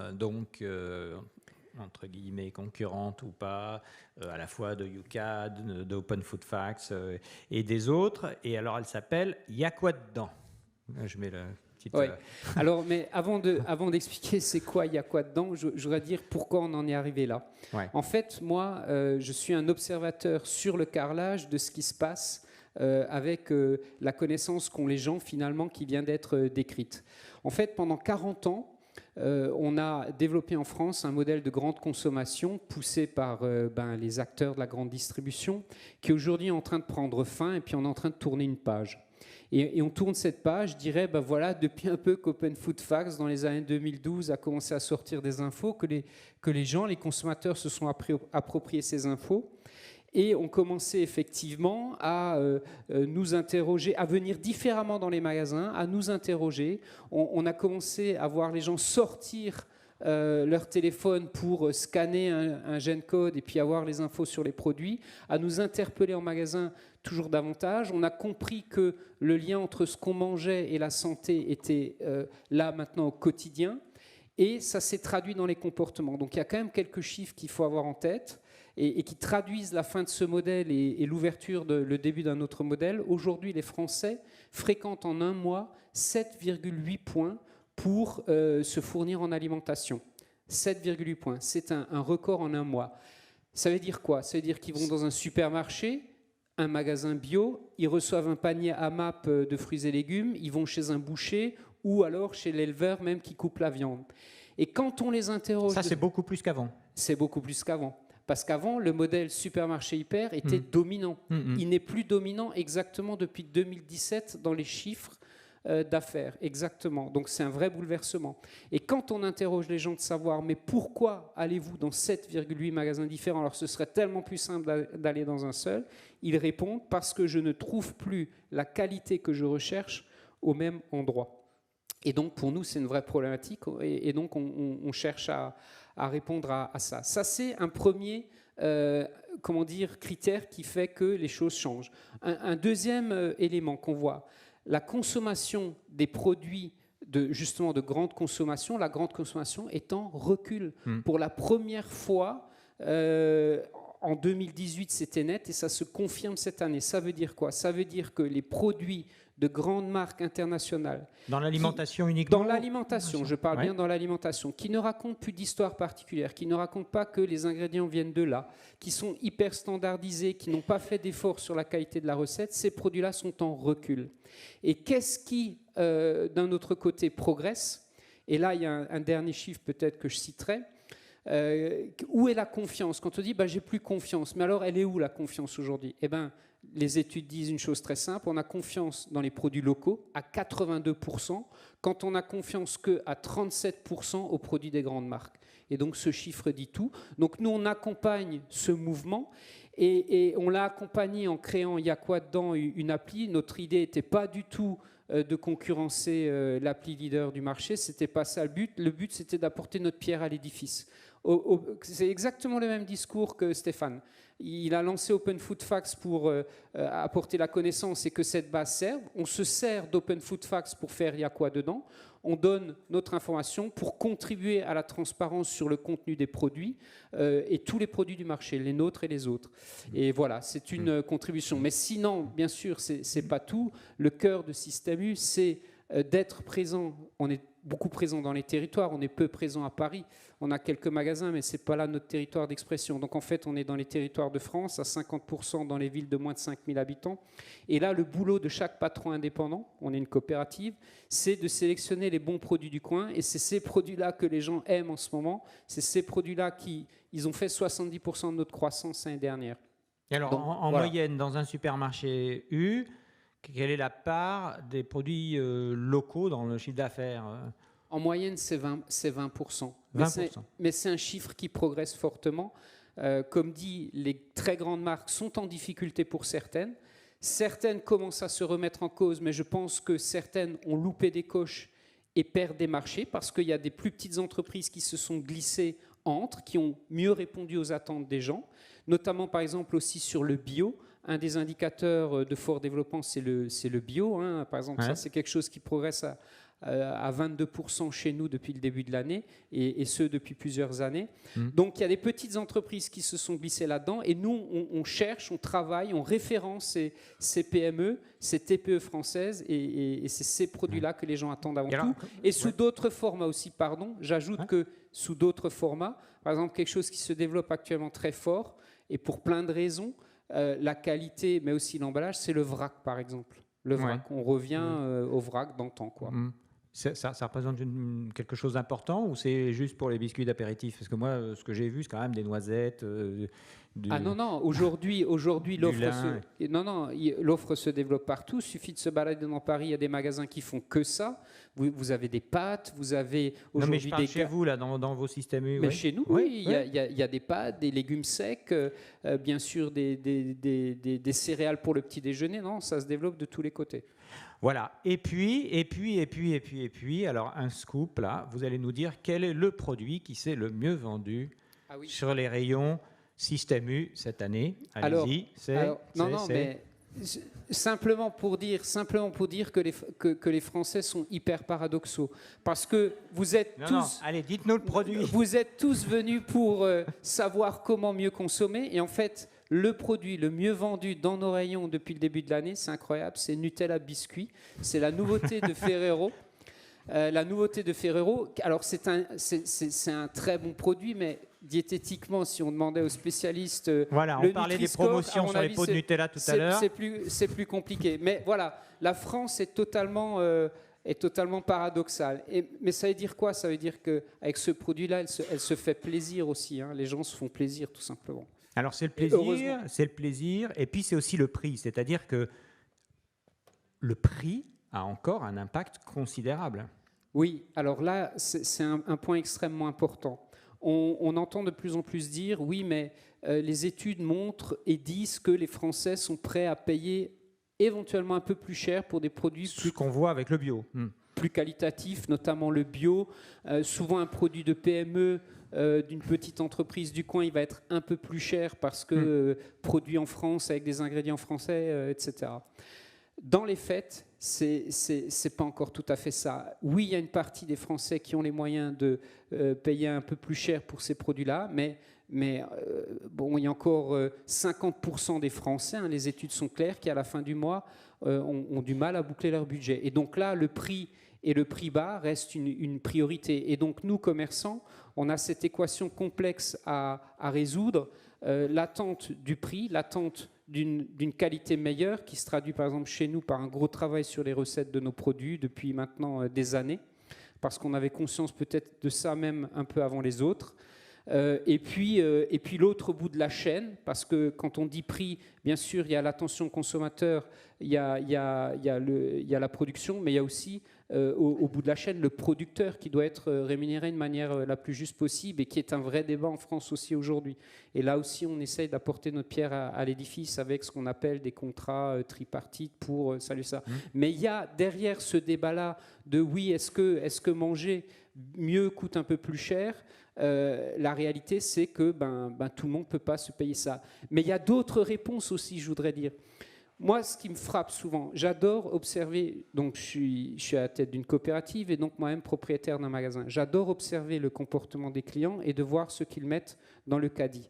Speaker 1: entre guillemets concurrente ou pas, à la fois de Yucca, d'Open Food Facts et des autres. Et alors, elle s'appelle Y'a quoi dedans ? Je mets la petite...
Speaker 5: Alors, mais avant d'expliquer c'est quoi Y'a quoi dedans, je voudrais dire pourquoi on en est arrivé là. Ouais. En fait, moi, je suis un observateur sur le carrelage de ce qui se passe avec la connaissance qu'ont les gens finalement qui vient d'être décrite. En fait, pendant 40 ans, on a développé en France un modèle de grande consommation poussé par les acteurs de la grande distribution qui aujourd'hui est en train de prendre fin et puis on est en train de tourner une page. Et on tourne cette page, je dirais, depuis un peu qu'Open Food Facts, dans les années 2012, a commencé à sortir des infos, que les gens, les consommateurs se sont appropriés ces infos. Et on commençait effectivement à nous interroger, à venir différemment dans les magasins, à nous interroger. On a commencé à voir les gens sortir leur téléphone pour scanner un Gencode et puis avoir les infos sur les produits, à nous interpeller en magasin toujours davantage. On a compris que le lien entre ce qu'on mangeait et la santé était là maintenant au quotidien, et ça s'est traduit dans les comportements. Donc il y a quand même quelques chiffres qu'il faut avoir en tête et qui traduisent la fin de ce modèle et l'ouverture, le début d'un autre modèle. Aujourd'hui, les Français fréquentent en un mois 7,8 points pour se fournir en alimentation. 7,8 points, c'est un record en un mois. Ça veut dire quoi? Ça veut dire qu'ils vont dans un supermarché, un magasin bio, ils reçoivent un panier AMAP de fruits et légumes, ils vont chez un boucher ou alors chez l'éleveur même qui coupe la viande. Et quand on les interroge...
Speaker 1: Ça, c'est beaucoup plus qu'avant.
Speaker 5: C'est beaucoup plus qu'avant. Parce qu'avant, le modèle supermarché hyper était dominant. Il n'est plus dominant exactement depuis 2017 dans les chiffres d'affaires, exactement. Donc c'est un vrai bouleversement. Et quand on interroge les gens de savoir, mais pourquoi allez-vous dans 7,8 magasins différents alors ce serait tellement plus simple d'aller dans un seul, ils répondent parce que je ne trouve plus la qualité que je recherche au même endroit. Et donc pour nous c'est une vraie problématique et donc on cherche à répondre à ça. Ça c'est un premier critère qui fait que les choses changent. Un deuxième élément qu'on voit, la consommation des produits justement de grande consommation, la grande consommation est en recul. Pour la première fois, en 2018, c'était net et ça se confirme cette année. Ça veut dire quoi? Ça veut dire que les produits de grandes marques internationales...
Speaker 1: Dans l'alimentation uniquement?
Speaker 5: Dans l'alimentation, je parle bien dans l'alimentation, qui ne racontent plus d'histoire particulière, qui ne racontent pas que les ingrédients viennent de là, qui sont hyper standardisés, qui n'ont pas fait d'efforts sur la qualité de la recette, ces produits-là sont en recul. Et qu'est-ce qui, d'un autre côté, progresse? Et là, il y a un dernier chiffre peut-être que je citerai. Où est la confiance? Quand on dit j'ai plus confiance, mais alors elle est où la confiance aujourd'hui? Eh bien, les études disent une chose très simple, on a confiance dans les produits locaux à 82%, quand on a confiance qu'à 37% aux produits des grandes marques. Et donc ce chiffre dit tout. Donc nous on accompagne ce mouvement et on l'a accompagné en créant, il y a quoi dedans, une appli. Notre idée n'était pas du tout de concurrencer l'appli leader du marché, c'était pas ça le but. Le but c'était d'apporter notre pierre à l'édifice. C'est exactement le même discours que Stéphane. Il a lancé Open Food Facts pour apporter la connaissance et que cette base serve. On se sert d'Open Food Facts pour faire il y a quoi dedans. On donne notre information pour contribuer à la transparence sur le contenu des produits et tous les produits du marché, les nôtres et les autres. Et voilà, c'est une contribution. Mais sinon, bien sûr, c'est pas tout. Le cœur de Système U, c'est d'être présent. On est beaucoup présent dans les territoires, on est peu présent à Paris. On a quelques magasins, mais ce n'est pas là notre territoire d'expression. Donc en fait, on est dans les territoires de France, à 50% dans les villes de moins de 5000 habitants. Et là, le boulot de chaque patron indépendant, on est une coopérative, c'est de sélectionner les bons produits du coin. Et c'est ces produits-là que les gens aiment en ce moment. C'est ces produits-là ils ont fait 70% de notre croissance l'année dernière.
Speaker 1: Et alors, donc, en moyenne, dans un supermarché U, quelle est la part des produits locaux dans le chiffre d'affaires?
Speaker 5: En moyenne, c'est 20%.
Speaker 1: 20%.
Speaker 5: Mais c'est un chiffre qui progresse fortement. Comme dit, les très grandes marques sont en difficulté pour certaines. Certaines commencent à se remettre en cause, mais je pense que certaines ont loupé des coches et perdent des marchés parce qu'il y a des plus petites entreprises qui se sont glissées entre, qui ont mieux répondu aux attentes des gens, notamment par exemple aussi sur le bio. Un des indicateurs de fort développement, c'est le bio. Par exemple, ça, c'est quelque chose qui progresse à 22% chez nous depuis le début de l'année, et ce, depuis plusieurs années. Donc, il y a des petites entreprises qui se sont glissées là-dedans, et nous, on cherche, on travaille, on référence ces PME, ces TPE françaises, et c'est ces produits-là que les gens attendent avant tout. Et sous d'autres formats aussi, j'ajoute que sous d'autres formats, par exemple, quelque chose qui se développe actuellement très fort, et pour plein de raisons, la qualité, mais aussi l'emballage, c'est le vrac, par exemple. Le vrac, on revient au vrac d'antan, quoi.
Speaker 1: Ça représente quelque chose d'important ou c'est juste pour les biscuits d'apéritif? Parce que moi, ce que j'ai vu, c'est quand même des noisettes.
Speaker 5: Non. Aujourd'hui, l'offre se développe partout. Il suffit de se balader dans Paris. Il y a des magasins qui font que ça. Vous avez des pâtes, vous avez
Speaker 1: aujourd'hui. Non, mais je parle
Speaker 5: des
Speaker 1: chez vous, là, dans vos systèmes U.
Speaker 5: Mais chez nous, oui, il y a des pâtes, des légumes secs, bien sûr des céréales pour le petit déjeuner. Non, ça se développe de tous les côtés.
Speaker 1: Voilà. Et puis, alors un scoop là, vous allez nous dire quel est le produit qui s'est le mieux vendu sur les rayons Système U cette année. Allez-y.
Speaker 5: Mais simplement pour dire que les Français sont hyper paradoxaux, parce que vous êtes
Speaker 1: allez, dites-nous le produit.
Speaker 5: Vous êtes tous venus pour savoir comment mieux consommer, et en fait. Le produit le mieux vendu dans nos rayons depuis le début de l'année, c'est incroyable, c'est Nutella Biscuit. C'est la nouveauté de Ferrero. Alors, c'est un très bon produit, mais diététiquement, si on demandait aux spécialistes...
Speaker 1: Voilà, on parlait des promotions sur les pots de Nutella tout à l'heure.
Speaker 5: C'est plus compliqué. Mais voilà, la France est totalement paradoxale. Mais ça veut dire quoi? Ça veut dire qu'avec ce produit-là, elle se fait plaisir aussi. Hein. Les gens se font plaisir, tout simplement.
Speaker 1: Alors c'est le plaisir, et puis c'est aussi le prix, c'est-à-dire que le prix a encore un impact considérable.
Speaker 5: Oui, alors là, c'est un point extrêmement important. On entend de plus en plus dire, oui, mais les études montrent et disent que les Français sont prêts à payer éventuellement un peu plus cher pour des produits
Speaker 1: ce qu'on voit avec le bio.
Speaker 5: Plus qualitatifs, notamment le bio, souvent un produit de PME, d'une petite entreprise du coin, il va être un peu plus cher parce que produit en France avec des ingrédients français, etc. Dans les faits, c'est pas encore tout à fait ça. Oui, il y a une partie des Français qui ont les moyens de payer un peu plus cher pour ces produits-là, mais il y a encore 50% des Français, hein, les études sont claires, qui à la fin du mois ont du mal à boucler leur budget. Et donc là, le prix et le prix bas restent une priorité. Et donc nous, commerçants, on a cette équation complexe à résoudre, l'attente du prix, l'attente d'une qualité meilleure, qui se traduit par exemple chez nous par un gros travail sur les recettes de nos produits depuis maintenant des années, parce qu'on avait conscience peut-être de ça même un peu avant les autres. Et puis l'autre bout de la chaîne, parce que quand on dit prix, bien sûr, il y a l'attention consommateur, il y a la production, mais il y a aussi au bout de la chaîne le producteur qui doit être rémunéré de manière la plus juste possible, et qui est un vrai débat en France aussi aujourd'hui. Et là aussi, on essaye d'apporter notre pierre à l'édifice avec ce qu'on appelle des contrats tripartites pour saluer ça. Mais il y a derrière ce débat-là de oui, est-ce que manger mieux coûte un peu plus cher? La réalité, c'est que tout le monde ne peut pas se payer ça. Mais il y a d'autres réponses aussi, je voudrais dire. Moi, ce qui me frappe souvent, j'adore observer, donc je suis à la tête d'une coopérative et donc moi-même propriétaire d'un magasin. J'adore observer le comportement des clients et de voir ce qu'ils mettent dans le caddie.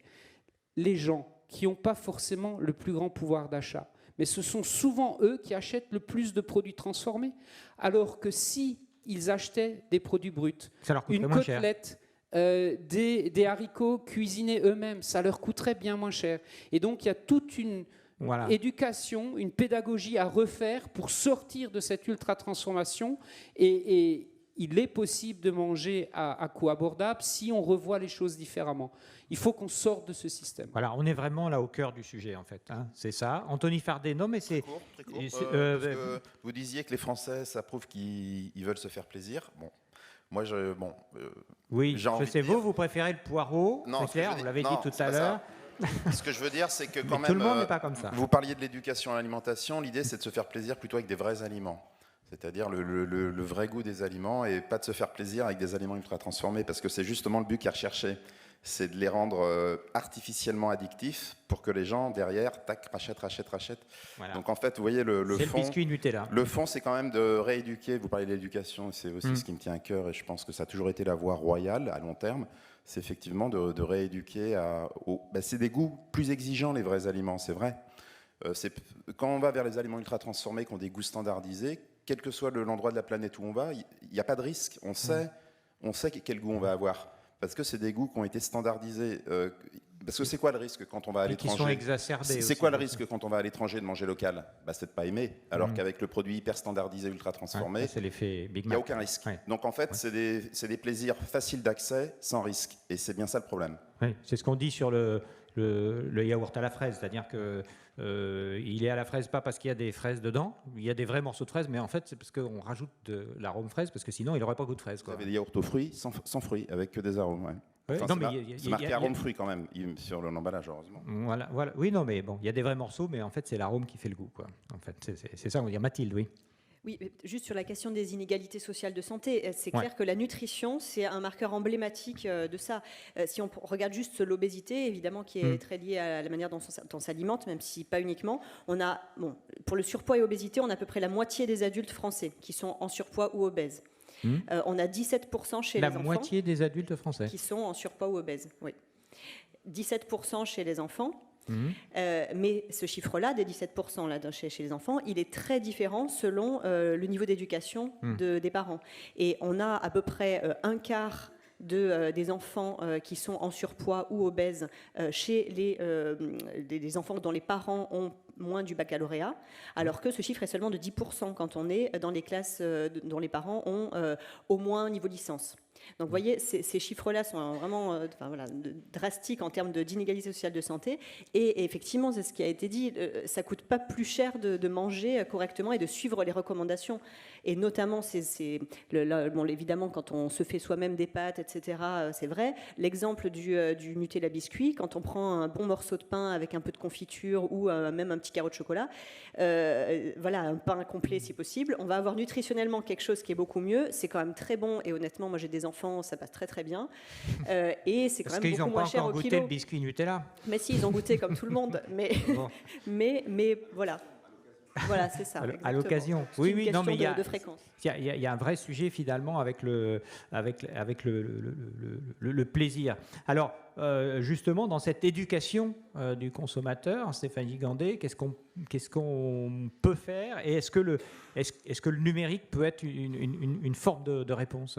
Speaker 5: Les gens qui n'ont pas forcément le plus grand pouvoir d'achat, mais ce sont souvent eux qui achètent le plus de produits transformés, alors que si ils achetaient des produits bruts, une côtelette, des haricots cuisinés eux-mêmes, ça leur coûterait bien moins cher. Et donc il y a toute une éducation, une pédagogie à refaire pour sortir de cette ultra-transformation, et il est possible de manger à coût abordable si on revoit les choses différemment. Il faut qu'on sorte de ce système.
Speaker 1: Voilà, on est vraiment là au cœur du sujet, en fait. Hein, c'est ça. Anthony Fardet, non, mais c'est...
Speaker 3: Très court, parce que vous disiez que les Français, ça prouve qu'ils veulent se faire plaisir. Bon. Moi,
Speaker 1: oui, je sais, vous préférez le poireau, c'est clair, vous l'avez dit tout à l'heure.
Speaker 3: Ce que je veux dire, c'est que quand même,
Speaker 1: tout le monde n'est pas comme ça.
Speaker 3: Vous parliez de l'éducation à l'alimentation, l'idée c'est de se faire plaisir plutôt avec des vrais aliments. C'est-à-dire le vrai goût des aliments, et pas de se faire plaisir avec des aliments ultra transformés, parce que c'est justement le but qui est recherché. C'est de les rendre artificiellement addictifs pour que les gens derrière, rachètent. Voilà. Donc en fait, vous voyez le fond.
Speaker 1: Le biscuit Nutella.
Speaker 3: Le fond, c'est quand même de rééduquer. Vous parlez de l'éducation, c'est aussi ce qui me tient à cœur, et je pense que ça a toujours été la voie royale à long terme. C'est effectivement de rééduquer c'est des goûts plus exigeants, les vrais aliments, c'est vrai. Quand on va vers les aliments ultra transformés qui ont des goûts standardisés, quel que soit l'endroit de la planète où on va, il n'y a pas de risque. On sait quel goût on va avoir. Parce que c'est des goûts qui ont été standardisés. Parce que c'est quoi le risque quand on va à
Speaker 1: qui sont
Speaker 3: l'étranger?
Speaker 1: exacerbés
Speaker 3: C'est
Speaker 1: aussi,
Speaker 3: quoi le
Speaker 1: oui.
Speaker 3: risque quand on va à l'étranger de manger local? C'est de pas aimer. Alors qu'avec le produit hyper standardisé, ultra transformé,
Speaker 1: Ouais, c'est l'effet Big
Speaker 3: il n'y a
Speaker 1: Mac.
Speaker 3: aucun risque.
Speaker 1: Ouais.
Speaker 3: Donc en fait, c'est des plaisirs faciles d'accès, sans risque. Et c'est bien ça le problème.
Speaker 1: Oui, c'est ce qu'on dit sur le yaourt à la fraise, c'est-à-dire que il est à la fraise pas parce qu'il y a des fraises dedans, il y a des vrais morceaux de fraises, mais en fait c'est parce qu'on rajoute de l'arôme fraise, parce que sinon il n'aurait pas goût de fraise.
Speaker 3: Vous avez des yaourts aux fruits, sans fruits, avec que des arômes. Ouais.
Speaker 1: Ouais,
Speaker 3: Enfin,
Speaker 1: non, mais
Speaker 3: c'est marqué arôme fruits quand même, sur l'emballage, heureusement.
Speaker 1: Voilà. Oui, non, mais bon, il y a des vrais morceaux, mais en fait c'est l'arôme qui fait le goût, quoi. En fait, c'est ça, on va dire. Mathilde, oui.
Speaker 2: Oui, juste sur la question des inégalités sociales de santé, c'est
Speaker 1: Ouais.
Speaker 2: clair que la nutrition, c'est un marqueur emblématique de ça. Si on regarde juste l'obésité, évidemment, qui est très liée à la manière dont on s'alimente, même si pas uniquement, on a, pour le surpoids et obésité, on a à peu près la moitié des adultes français qui sont en surpoids ou obèses. On a 17% chez les enfants.
Speaker 1: La moitié des adultes français.
Speaker 2: Qui sont en surpoids ou obèses, oui. 17% chez les enfants. Mais ce chiffre-là, des 17% là, chez les enfants, il est très différent selon le niveau d'éducation des parents. Et on a à peu près un quart des enfants qui sont en surpoids ou obèses chez les enfants dont les parents ont moins du baccalauréat, alors que ce chiffre est seulement de 10% quand on est dans les classes dont les parents ont au moins niveau licence. Donc vous voyez, ces chiffres-là sont vraiment drastiques en termes d'inégalité sociale de santé. Et effectivement, c'est ce qui a été dit, ça ne coûte pas plus cher de manger correctement et de suivre les recommandations. Et notamment, évidemment, quand on se fait soi-même des pâtes, etc., c'est vrai. L'exemple du Nutella biscuit, quand on prend un bon morceau de pain avec un peu de confiture ou même un petit carreau de chocolat, un pain complet si possible, on va avoir nutritionnellement quelque chose qui est beaucoup mieux. C'est quand même très bon et honnêtement, moi j'ai des enfants, ça passe très très bien. Et c'est quand même beaucoup moins cher au kilo. Parce qu'ils n'ont pas encore
Speaker 1: goûté le biscuit Nutella.
Speaker 2: Mais si, ils ont goûté comme tout le monde. Mais,
Speaker 1: bon.
Speaker 2: mais voilà. Voilà, c'est ça.
Speaker 1: À l'occasion. Oui, non, mais il
Speaker 2: de fréquence.
Speaker 1: Il y a un vrai sujet finalement avec le plaisir. Alors, justement, dans cette éducation du consommateur, Stéphanie Gandet, qu'est-ce qu'on peut faire? Et est-ce que le numérique peut être une forme de réponse?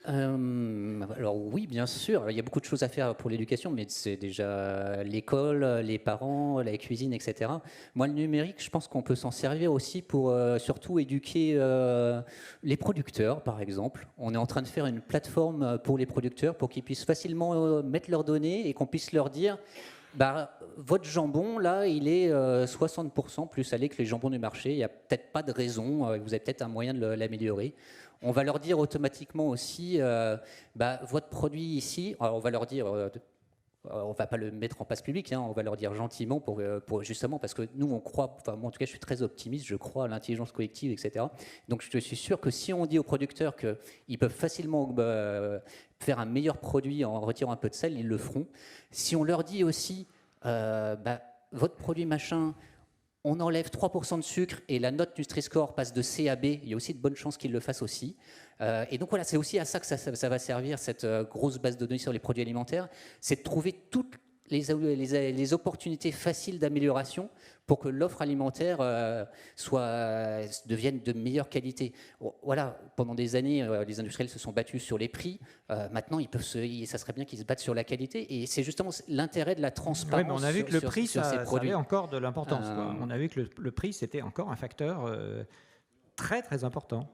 Speaker 4: Alors oui, bien sûr, il y a beaucoup de choses à faire pour l'éducation, mais c'est déjà l'école, les parents, la cuisine, etc. Moi, le numérique, je pense qu'on peut s'en servir aussi pour surtout éduquer les producteurs, par exemple. On est en train de faire une plateforme pour les producteurs pour qu'ils puissent facilement mettre leurs données et qu'on puisse leur dire votre jambon, là, il est 60% plus salé que les jambons du marché. Il n'y a peut-être pas de raison, vous avez peut-être un moyen de l'améliorer. On va leur dire automatiquement aussi, votre produit ici, alors on va leur dire, on ne va pas le mettre en place publique, on va leur dire gentiment pour justement, parce que nous on croit, enfin moi en tout cas je suis très optimiste, je crois à l'intelligence collective, etc. Donc je suis sûr que si on dit aux producteurs qu'ils peuvent facilement faire un meilleur produit en retirant un peu de sel, ils le feront. Si on leur dit aussi, votre produit machin, on enlève 3% de sucre et la note Nutri-Score passe de C à B, il y a aussi de bonnes chances qu'ils le fassent aussi. Et donc voilà, c'est aussi à ça que ça va servir, cette grosse base de données sur les produits alimentaires, c'est de trouver toutes les opportunités faciles d'amélioration pour que l'offre alimentaire devienne de meilleure qualité. Voilà, pendant des années, les industriels se sont battus sur les prix. Maintenant, ça serait bien qu'ils se battent sur la qualité. Et c'est justement l'intérêt de la transparence.
Speaker 1: Oui, mais on a vu que le prix, ça avait encore de l'importance. On a vu que le prix, c'était encore un facteur très, très important.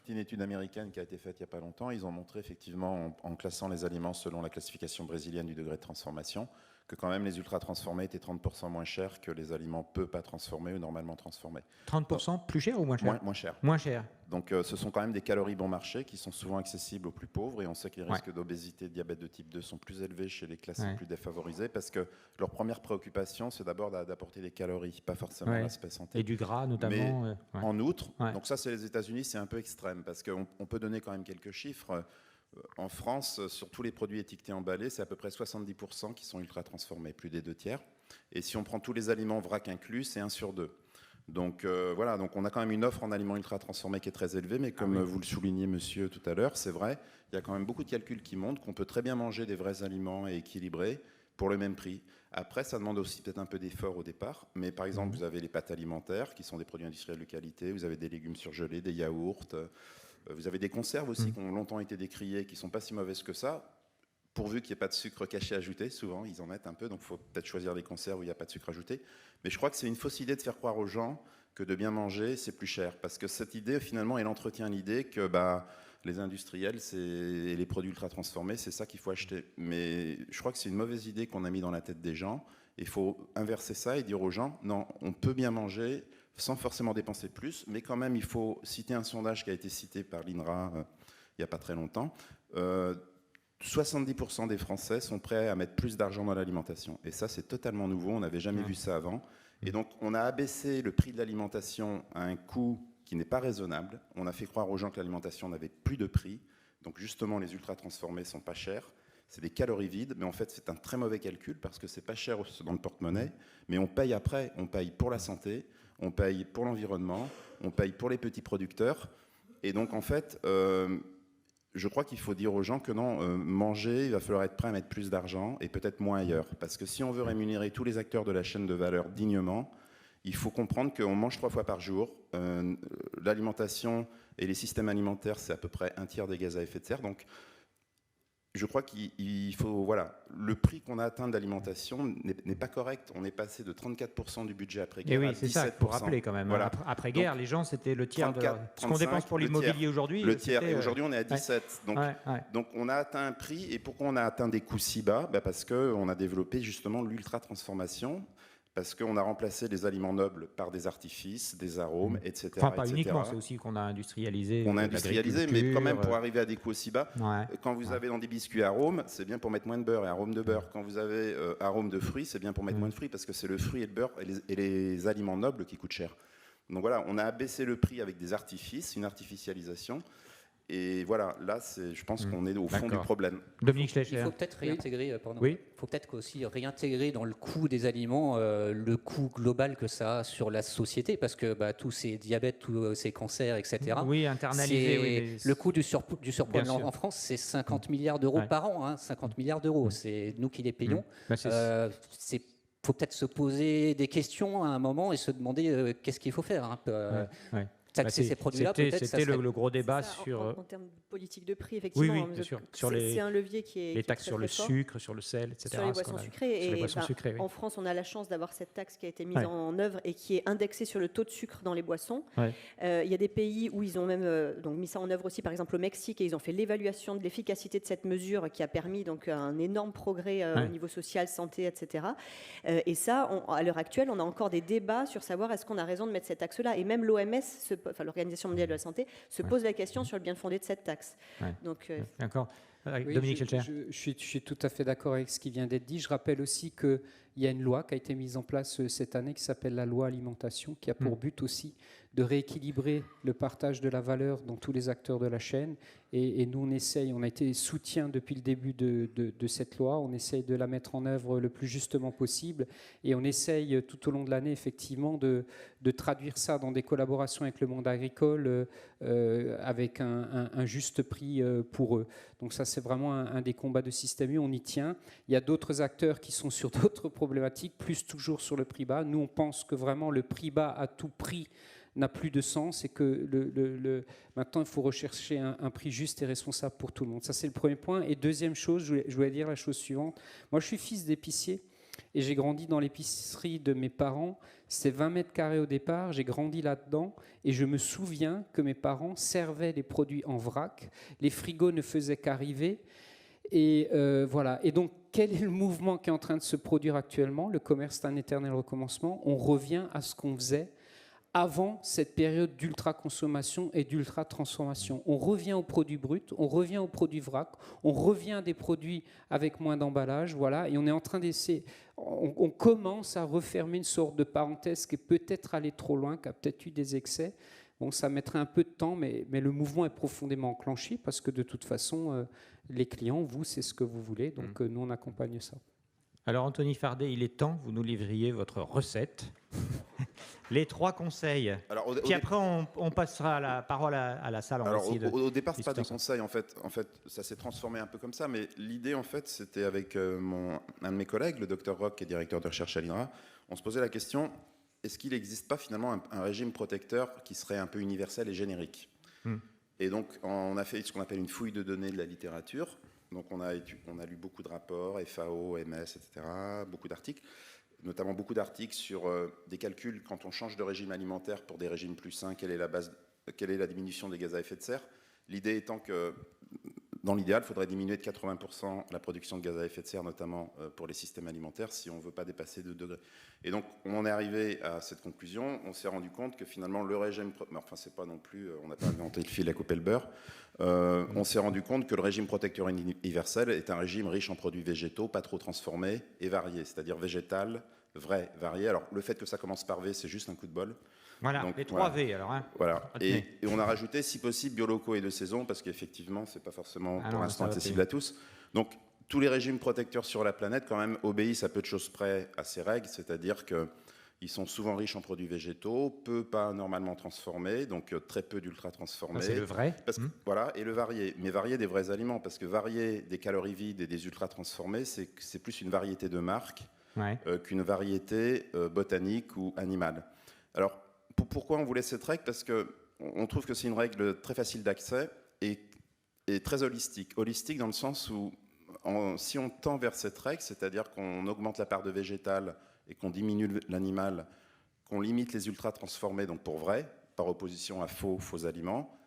Speaker 3: C'est une étude américaine qui a été faite il n'y a pas longtemps. Ils ont montré effectivement, en classant les aliments selon la classification brésilienne du degré de transformation, que quand même les ultra-transformés étaient 30% moins chers que les aliments peu pas transformés ou normalement transformés.
Speaker 1: 30% plus cher ou moins cher?
Speaker 3: Moins cher.
Speaker 1: Moins cher.
Speaker 3: Donc ce sont quand même des calories bon marché qui sont souvent accessibles aux plus pauvres, et on sait que les risques d'obésité et de diabète de type 2 sont plus élevés chez les classes les plus défavorisées, parce que leur première préoccupation, c'est d'abord d'apporter des calories, pas forcément l'aspect santé.
Speaker 1: Et du gras notamment.
Speaker 3: Mais en outre, donc ça c'est les États-Unis, c'est un peu extrême, parce qu'on peut donner quand même quelques chiffres. En France, sur tous les produits étiquetés emballés, c'est à peu près 70% qui sont ultra transformés, plus des 2/3. Et si on prend tous les aliments vrac inclus, c'est 1 sur 2. Donc voilà, donc on a quand même une offre en aliments ultra transformés qui est très élevée, mais comme vous le soulignez, monsieur, tout à l'heure, c'est vrai, il y a quand même beaucoup de calculs qui montrent qu'on peut très bien manger des vrais aliments et équilibrés pour le même prix. Après, ça demande aussi peut-être un peu d'effort au départ, mais par exemple, vous avez les pâtes alimentaires qui sont des produits industriels de qualité, vous avez des légumes surgelés, des yaourts, vous avez des conserves aussi qui ont longtemps été décriées, qui ne sont pas si mauvaises que ça. pourvu qu'il n'y ait pas de sucre caché ajouté. Souvent, ils en mettent un peu, donc il faut peut-être choisir des conserves où il n'y a pas de sucre ajouté. Mais je crois que c'est une fausse idée de faire croire aux gens que de bien manger, c'est plus cher. Parce que cette idée, finalement, elle entretient l'idée que les industriels et les produits ultra transformés, c'est ça qu'il faut acheter. Mais je crois que c'est une mauvaise idée qu'on a mis dans la tête des gens. Il faut inverser ça et dire aux gens, non, on peut bien manger sans forcément dépenser plus, mais quand même, il faut citer un sondage qui a été cité par l'INRA il n'y a pas très longtemps. 70% des Français sont prêts à mettre plus d'argent dans l'alimentation. Et ça, c'est totalement nouveau, on n'avait jamais vu ça avant. Et donc, on a abaissé le prix de l'alimentation à un coût qui n'est pas raisonnable. On a fait croire aux gens que l'alimentation n'avait plus de prix. Donc, justement, les ultra-transformés ne sont pas chers. C'est des calories vides, mais en fait, c'est un très mauvais calcul parce que c'est pas cher dans le porte-monnaie, mais on paye après. On paye pour la santé, on paye pour l'environnement, on paye pour les petits producteurs. Et donc, en fait, je crois qu'il faut dire aux gens que non, manger, il va falloir être prêt à mettre plus d'argent et peut-être moins ailleurs. Parce que si on veut rémunérer tous les acteurs de la chaîne de valeur dignement, il faut comprendre qu'on mange 3 fois par jour. L'alimentation et les systèmes alimentaires, c'est à peu près un tiers des gaz à effet de serre. Donc, je crois qu'il faut, voilà, le prix qu'on a atteint de l'alimentation n'est pas correct. On est passé de 34% du budget après-guerre à 17%.
Speaker 1: C'est ça qu'il faut rappeler quand même.
Speaker 3: Voilà.
Speaker 1: Après-guerre, les gens, c'était le tiers
Speaker 3: 34,
Speaker 1: de ce qu'on dépense pour l'immobilier aujourd'hui.
Speaker 3: Le tiers, et aujourd'hui on est à 17.
Speaker 1: Ouais.
Speaker 3: Donc on a atteint un prix, et pourquoi on a atteint des coûts si bas ? Parce qu'on a développé justement l'ultra-transformation, parce qu'on a remplacé les aliments nobles par des artifices, des arômes, etc.
Speaker 1: Enfin, pas uniquement, c'est aussi qu'on a industrialisé.
Speaker 3: On a industrialisé, mais quand même pour arriver à des coûts aussi bas.
Speaker 1: Ouais.
Speaker 3: Quand vous avez dans des biscuits arômes, c'est bien pour mettre moins de beurre et arôme de beurre. Quand vous avez arôme de fruits, c'est bien pour mettre moins de fruits, parce que c'est le fruit et le beurre et les aliments nobles qui coûtent cher. Donc voilà, on a abaissé le prix avec des artifices, une artificialisation. Et voilà, là, je pense qu'on est au fond du problème.
Speaker 1: Dominique Schleicher.
Speaker 4: Il faut peut-être réintégrer,
Speaker 1: Oui.
Speaker 4: Il faut peut-être aussi réintégrer dans le coût des aliments le coût global que ça a sur la société, parce que tous ces diabètes, tous ces cancers, etc.
Speaker 1: Oui, internaliser.
Speaker 4: Le coût du surpoids en France, c'est 50 milliards d'euros par an. 50 milliards d'euros, c'est nous qui les payons. Il faut peut-être se poser des questions à un moment et se demander qu'est-ce qu'il faut faire. Taxer ces produits-là, peut-être.
Speaker 1: C'était le gros débat sur.
Speaker 2: En termes de politique de prix, effectivement.
Speaker 1: Oui, bien sûr.
Speaker 2: C'est un levier qui est.
Speaker 1: Les taxes
Speaker 2: très,
Speaker 1: sur le
Speaker 2: très fort.
Speaker 1: sucre, sur le sel, etc.
Speaker 2: Sur les boissons sucrées.
Speaker 1: Oui.
Speaker 2: En France, on a la chance d'avoir cette taxe qui a été mise en œuvre et qui est indexée sur le taux de sucre dans les boissons. Il y a des pays où ils ont même mis ça en œuvre aussi, par exemple au Mexique, et ils ont fait l'évaluation de l'efficacité de cette mesure qui a permis donc un énorme progrès au niveau social, santé, etc. Et ça, à l'heure actuelle, on a encore des débats sur savoir est-ce qu'on a raison de mettre cette taxe-là. Et même l'OMS, l'Organisation mondiale de la santé, se pose la question sur le bien fondé de cette taxe. Donc,
Speaker 1: d'accord.
Speaker 5: Oui,
Speaker 1: Dominique Schleicher.
Speaker 5: Je suis tout à fait d'accord avec ce qui vient d'être dit. Je rappelle aussi qu'il y a une loi qui a été mise en place cette année qui s'appelle la loi alimentation, qui a pour but aussi de rééquilibrer le partage de la valeur dans tous les acteurs de la chaîne. Et nous, on a été soutien depuis le début de cette loi. On essaye de la mettre en œuvre le plus justement possible. Et on essaye tout au long de l'année, effectivement, de traduire ça dans des collaborations avec le monde agricole avec un juste prix pour eux. Donc ça, c'est vraiment un des combats de Système U. On y tient. Il y a d'autres acteurs qui sont sur d'autres problématiques, plus toujours sur le prix bas. Nous, on pense que vraiment le prix bas à tout prix n'a plus de sens et que maintenant, il faut rechercher un prix juste et responsable pour tout le monde. Ça, c'est le premier point. Et deuxième chose, je voulais dire la chose suivante. Moi, je suis fils d'épicier et j'ai grandi dans l'épicerie de mes parents. C'est 20 mètres carrés au départ. J'ai grandi là-dedans et je me souviens que mes parents servaient les produits en vrac. Les frigos ne faisaient qu'arriver. Et voilà. Et donc, quel est le mouvement qui est en train de se produire actuellement ? Le commerce, c'est un éternel recommencement. On revient à ce qu'on faisait avant cette période d'ultra-consommation et d'ultra-transformation. On revient aux produits bruts, on revient aux produits vrac, on revient à des produits avec moins d'emballage, voilà, et on est en train d'essayer, on commence à refermer une sorte de parenthèse qui est peut-être allée trop loin, qui a peut-être eu des excès. Bon, ça mettrait un peu de temps, mais le mouvement est profondément enclenché parce que de toute façon, les clients, vous, c'est ce que vous voulez, donc nous, on accompagne ça.
Speaker 1: Alors, Anthony Fardet, il est temps que vous nous livriez votre recette. Les 3 conseils. Alors, puis après, on passera la parole à la salle.
Speaker 3: Alors, au départ, ce n'est pas des conseils. En fait, ça s'est transformé un peu comme ça. Mais l'idée, en fait, c'était avec un de mes collègues, le Dr Roch, qui est directeur de recherche à l'INRA. On se posait la question, est-ce qu'il n'existe pas finalement un régime protecteur qui serait un peu universel et générique ? Et donc, on a fait ce qu'on appelle une fouille de données de la littérature. Donc on a lu beaucoup de rapports, FAO, MS, etc., beaucoup d'articles, notamment beaucoup d'articles sur des calculs quand on change de régime alimentaire pour des régimes plus sains, quelle est la diminution des gaz à effet de serre. L'idée étant que, dans l'idéal, il faudrait diminuer de 80% la production de gaz à effet de serre, notamment pour les systèmes alimentaires, si on ne veut pas dépasser 2 degrés. Et donc, on en est arrivé à cette conclusion. On s'est rendu compte que finalement, le régime... Enfin, c'est pas non plus... On n'a pas inventé le fil à couper le beurre. On s'est rendu compte que le régime protecteur universel est un régime riche en produits végétaux, pas trop transformés et variés, c'est-à-dire végétal, vrai, varié. Alors, le fait que ça commence par V, c'est juste un coup de bol.
Speaker 1: Voilà, donc, les 3 V alors. Hein.
Speaker 3: Voilà. Et on a rajouté, si possible, biolocaux et de saison, parce qu'effectivement, ce n'est pas forcément pour l'instant accessible à tous. Donc, tous les régimes protecteurs sur la planète, quand même, obéissent à peu de choses près à ces règles, c'est-à-dire qu'ils sont souvent riches en produits végétaux, peu pas normalement transformés, donc très peu d'ultra-transformés.
Speaker 1: C'est le vrai.
Speaker 3: Voilà, et le varié. Mais varié des vrais aliments, parce que varier des calories vides et des ultra-transformés, c'est plus une variété de marque qu'une variété botanique ou animale. Alors, pourquoi on voulait cette règle? Parce qu'on trouve que c'est une règle très facile d'accès et très holistique. Holistique dans le sens où, si on tend vers cette règle, c'est-à-dire qu'on augmente la part de végétal et qu'on diminue l'animal, qu'on limite les ultra-transformés, donc pour vrai, par opposition à faux aliments,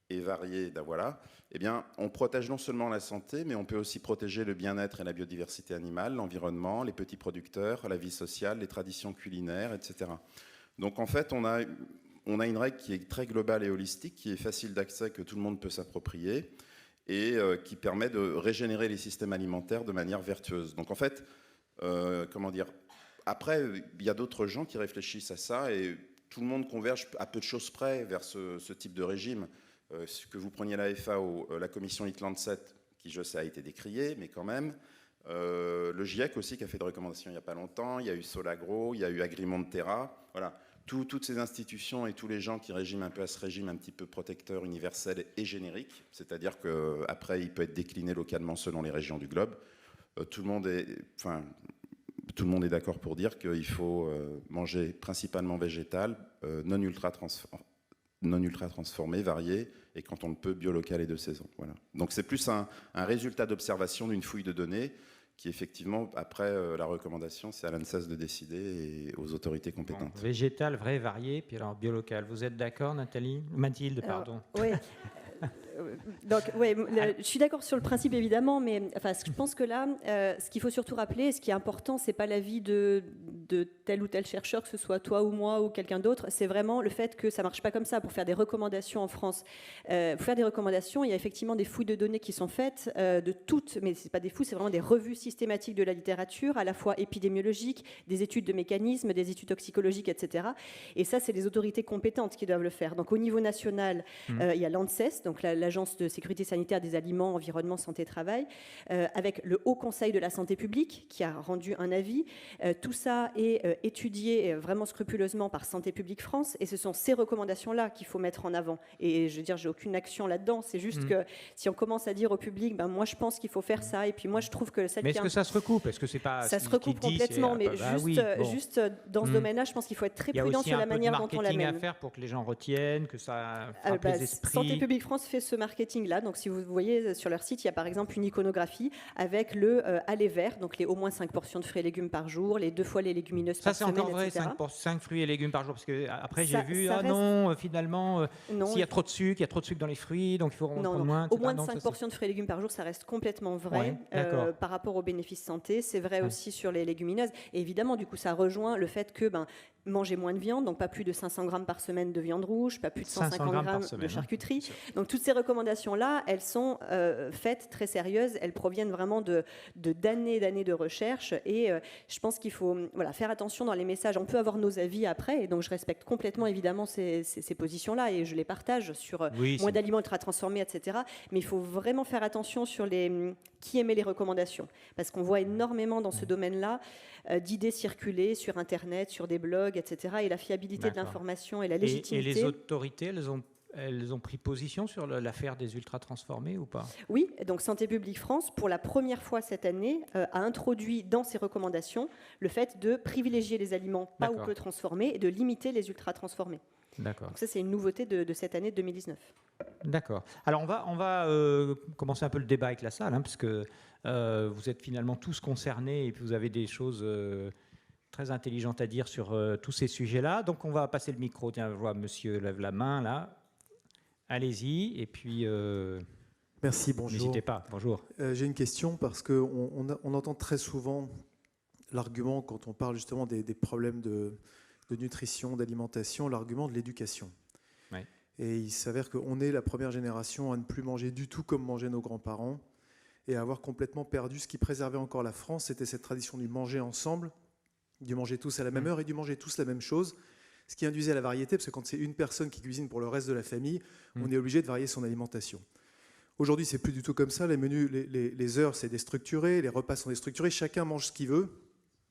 Speaker 3: et variés, voilà, eh bien, on protège non seulement la santé, mais on peut aussi protéger le bien-être et la biodiversité animale, l'environnement, les petits producteurs, la vie sociale, les traditions culinaires, etc. Donc en fait, on a une règle qui est très globale et holistique, qui est facile d'accès, que tout le monde peut s'approprier, et qui permet de régénérer les systèmes alimentaires de manière vertueuse. Donc en fait, après, il y a d'autres gens qui réfléchissent à ça, et tout le monde converge à peu de choses près vers ce type de régime. Que vous preniez la FAO, la commission Eat-Lancet, qui je sais a été décriée, mais quand même... le GIEC aussi qui a fait des recommandations il n'y a pas longtemps, il y a eu Solagro, il y a eu Agrimonterra, voilà, toutes ces institutions et tous les gens qui régiment un peu à ce régime un petit peu protecteur, universel et générique, c'est-à-dire qu'après il peut être décliné localement selon les régions du globe, tout le monde est d'accord pour dire qu'il faut manger principalement végétal, non ultra transformé, varié, et quand on le peut, bio-local et de saison. Voilà. Donc c'est plus un résultat d'observation d'une fouille de données qui effectivement, après la recommandation, c'est à l'ANSES de décider et aux autorités compétentes.
Speaker 1: Bon, végétal, vrai, varié, puis alors bio-local. Vous êtes d'accord, Mathilde, pardon.
Speaker 2: Oui. Donc, je suis d'accord sur le principe évidemment, mais je pense que là, ce qu'il faut surtout rappeler, ce qui est important, c'est pas l'avis de tel ou tel chercheur, que ce soit toi ou moi ou quelqu'un d'autre, c'est vraiment le fait que ça marche pas comme ça. Pour faire des recommandations en France, pour faire des recommandations, il y a effectivement des fouilles de données qui sont faites de toutes, mais c'est pas des fouilles, c'est vraiment des revues systématiques de la littérature, à la fois épidémiologique, des études de mécanismes, des études toxicologiques, etc. Et ça, c'est les autorités compétentes qui doivent le faire. Donc au niveau national, il y a l'ANSES, donc l'Agence de sécurité sanitaire des aliments, environnement, santé, travail, avec le Haut Conseil de la santé publique qui a rendu un avis. Tout ça est étudié vraiment scrupuleusement par Santé publique France, et ce sont ces recommandations-là qu'il faut mettre en avant. Et je veux dire, j'ai aucune action là-dedans, c'est juste que si on commence à dire au public, moi je pense qu'il faut faire ça, et puis moi je trouve que celle
Speaker 1: mais est-ce que ça se recoupe? Est-ce que c'est pas
Speaker 2: ça se recoupe complètement, mais juste dans ce domaine-là, je pense qu'il faut être très prudent sur la manière dont on l'amène.
Speaker 1: Il y a aussi un peu de marketing à faire pour que les gens retiennent, que ça frappe les esprits.
Speaker 2: Santé publique France fait ce marketing-là. Donc, si vous voyez sur leur site, il y a par exemple une iconographie avec le aller vert, donc les au moins 5 portions de fruits et légumes par jour, les 2 fois les légumineuses par semaine, etc.
Speaker 1: Ça, c'est encore vrai, 5 fruits et légumes par jour, parce que après j'ai vu, finalement,
Speaker 2: non,
Speaker 1: s'il y a trop de sucre, il y a trop de sucre dans les fruits, donc il faut en prendre moins.
Speaker 2: Au moins de 5 portions de fruits et légumes par jour, ça reste complètement vrai par rapport aux bénéfices santé. C'est vrai aussi sur les légumineuses. Et évidemment, du coup, ça rejoint le fait que manger moins de viande, donc pas plus de 500 grammes par semaine de viande rouge, pas plus de 150 grammes de charcuterie. Donc toutes ces recommandations-là, elles sont faites très sérieuses, elles proviennent vraiment d'années de recherche, et je pense qu'il faut faire attention dans les messages. On peut avoir nos avis après, et donc je respecte complètement évidemment ces positions-là, et je les partage sur moins d'aliments ultra transformés, etc. Mais il faut vraiment faire attention sur qui émet les recommandations, parce qu'on voit énormément dans ce domaine-là d'idées circuler sur Internet, sur des blogs, etc. Et la fiabilité de l'information et la légitimité.
Speaker 1: Et les autorités, elles ont pris position sur l'affaire des ultra-transformés ou pas?
Speaker 2: Oui, donc Santé publique France, pour la première fois cette année, a introduit dans ses recommandations le fait de privilégier les aliments pas ou peu transformés et de limiter les ultra-transformés.
Speaker 1: D'accord.
Speaker 2: Donc ça, c'est une nouveauté de cette année 2019.
Speaker 1: D'accord. Alors on va commencer un peu le débat avec la salle, parce que vous êtes finalement tous concernés et puis vous avez des choses très intelligentes à dire sur tous ces sujets-là. Donc on va passer le micro. Tiens, je vois monsieur lève la main là. Allez-y et puis
Speaker 6: merci, bonjour.
Speaker 1: N'hésitez pas. Bonjour.
Speaker 6: J'ai une question parce qu'on entend très souvent l'argument quand on parle justement des problèmes de nutrition, d'alimentation, l'argument de l'éducation.
Speaker 1: Ouais.
Speaker 6: Et il s'avère qu'on est la première génération à ne plus manger du tout comme mangeaient nos grands-parents et à avoir complètement perdu ce qui préservait encore la France, c'était cette tradition du manger ensemble, du manger tous à la même heure et du manger tous la même chose, ce qui induisait la variété, parce que quand c'est une personne qui cuisine pour le reste de la famille, on est obligé de varier son alimentation. Aujourd'hui, c'est plus du tout comme ça, les menus, les heures, c'est déstructuré, les repas sont déstructurés, chacun mange ce qu'il veut,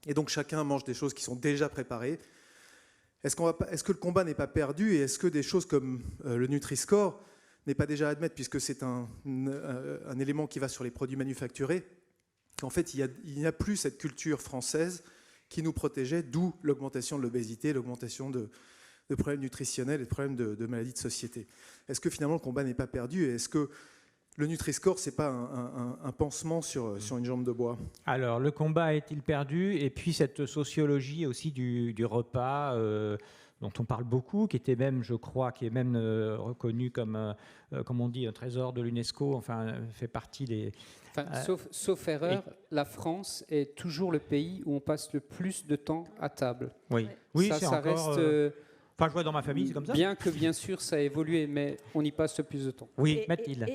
Speaker 6: et donc chacun mange des choses qui sont déjà préparées. Est-ce que le combat n'est pas perdu et est-ce que des choses comme le Nutri-Score n'est pas déjà à admettre, puisque c'est un élément qui va sur les produits manufacturés, qu'en fait il n'y a plus cette culture française qui nous protégeait, d'où l'augmentation de l'obésité, l'augmentation de problèmes nutritionnels et de problèmes de maladies de société. Est-ce que finalement le combat n'est pas perdu et est-ce que le Nutri-Score, ce n'est pas un pansement sur une jambe de bois?
Speaker 1: Alors, le combat est-il perdu? Et puis, cette sociologie aussi du repas dont on parle beaucoup, qui était même, je crois, qui est même reconnu comme on dit, un trésor de l'UNESCO, enfin, fait partie des...
Speaker 5: Sauf erreur, la France est toujours le pays où on passe le plus de temps à table.
Speaker 1: Oui, oui,
Speaker 5: ça
Speaker 1: encore,
Speaker 5: reste...
Speaker 1: Enfin, je vois dans ma famille, c'est comme ça.
Speaker 5: Bien que, bien sûr, ça a évolué, mais on y passe le plus de temps.
Speaker 1: Oui, Mathilde.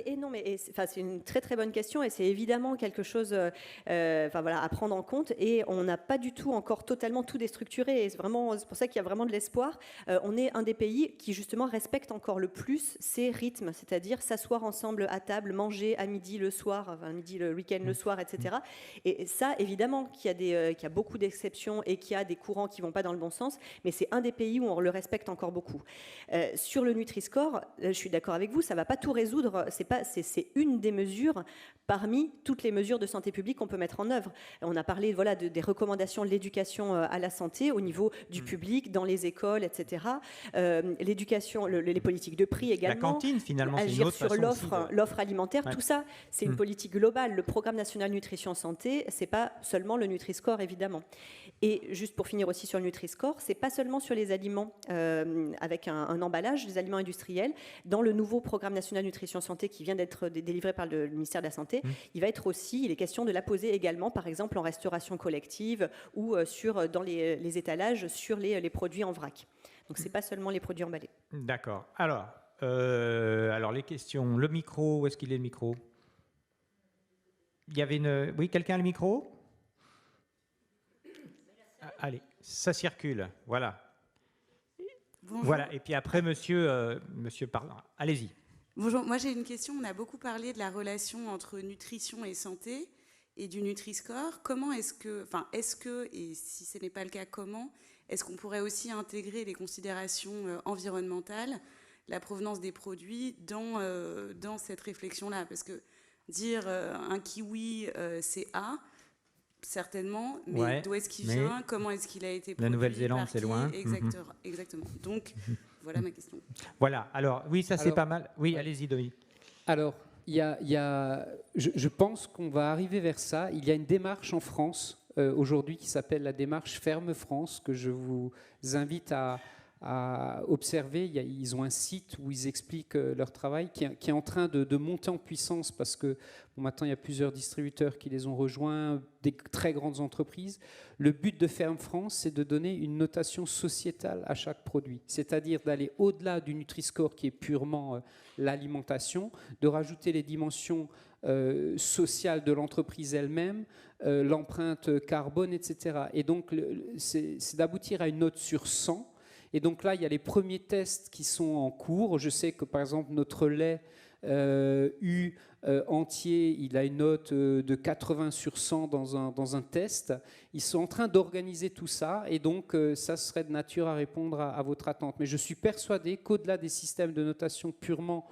Speaker 2: C'est une très très bonne question et c'est évidemment quelque chose à prendre en compte et on n'a pas du tout encore totalement tout déstructuré et c'est pour ça qu'il y a vraiment de l'espoir. On est un des pays qui justement respecte encore le plus ces rythmes, c'est-à-dire s'asseoir ensemble à table, manger à midi le soir, enfin, midi le week-end le soir, etc. Et ça, évidemment, qu'il y a beaucoup d'exceptions et qu'il y a des courants qui ne vont pas dans le bon sens, mais c'est un des pays où on le respecte encore beaucoup. Sur le Nutri-Score, je suis d'accord avec vous, ça ne va pas tout résoudre, c'est une des mesures parmi toutes les mesures de santé publique qu'on peut mettre en œuvre. On a parlé des recommandations de l'éducation à la santé au niveau du public, dans les écoles, etc. L'éducation, les politiques de prix également.
Speaker 1: La cantine, finalement, c'est une
Speaker 2: agir
Speaker 1: autre
Speaker 2: sur
Speaker 1: façon
Speaker 2: l'offre alimentaire,
Speaker 1: ouais.
Speaker 2: Tout ça, c'est une politique globale. Le programme national nutrition santé, c'est pas seulement le Nutri-Score, évidemment. Et juste pour finir aussi sur le Nutri-Score, c'est pas seulement sur les aliments avec un emballage, les aliments industriels. Dans le nouveau programme national nutrition santé qui vient d'être délivré par le ministère de la Santé, il est question de l'apposer également, par exemple en restauration collective ou dans les étalages sur les produits en vrac. Donc c'est pas seulement les produits emballés.
Speaker 1: D'accord. Alors les questions. Le micro, où est-ce qu'il est le micro? Il y avait Oui, quelqu'un a le micro? Allez, ça circule. Voilà.
Speaker 7: Bonjour.
Speaker 1: Voilà. Et puis après, monsieur pardon. Allez-y.
Speaker 7: Bonjour, moi j'ai une question. On a beaucoup parlé de la relation entre nutrition et santé et du Nutri-Score. Comment est-ce que, et si ce n'est pas le cas, comment est-ce qu'on pourrait aussi intégrer les considérations environnementales, la provenance des produits dans cette réflexion-là? Parce que dire un kiwi, c'est A, certainement, mais d'où est-ce qu'il vient? Comment est-ce qu'il a été produit?
Speaker 1: La Nouvelle-Zélande, c'est loin.
Speaker 7: Exactement. Donc, voilà ma question.
Speaker 1: Voilà. Alors, oui, ça c'est pas mal. Oui, ouais. Allez-y, Dominique.
Speaker 5: Alors, je pense qu'on va arriver vers ça. Il y a une démarche en France aujourd'hui qui s'appelle la démarche Ferme France, que je vous invite à observer. Ils ont un site où ils expliquent leur travail qui est en train de monter en puissance parce que maintenant il y a plusieurs distributeurs qui les ont rejoints, des très grandes entreprises. Le but de Ferme France, c'est de donner une notation sociétale à chaque produit, c'est-à-dire d'aller au-delà du Nutri-Score qui est purement l'alimentation, de rajouter les dimensions sociales de l'entreprise elle-même, l'empreinte carbone, etc. Et donc c'est d'aboutir à une note sur 100. Et donc là, il y a les premiers tests qui sont en cours. Je sais que, par exemple, notre lait entier, il a une note de 80 sur 100 dans un test. Ils sont en train d'organiser tout ça. Et donc, ça serait de nature à répondre à votre attente. Mais je suis persuadé qu'au-delà des systèmes de notation purement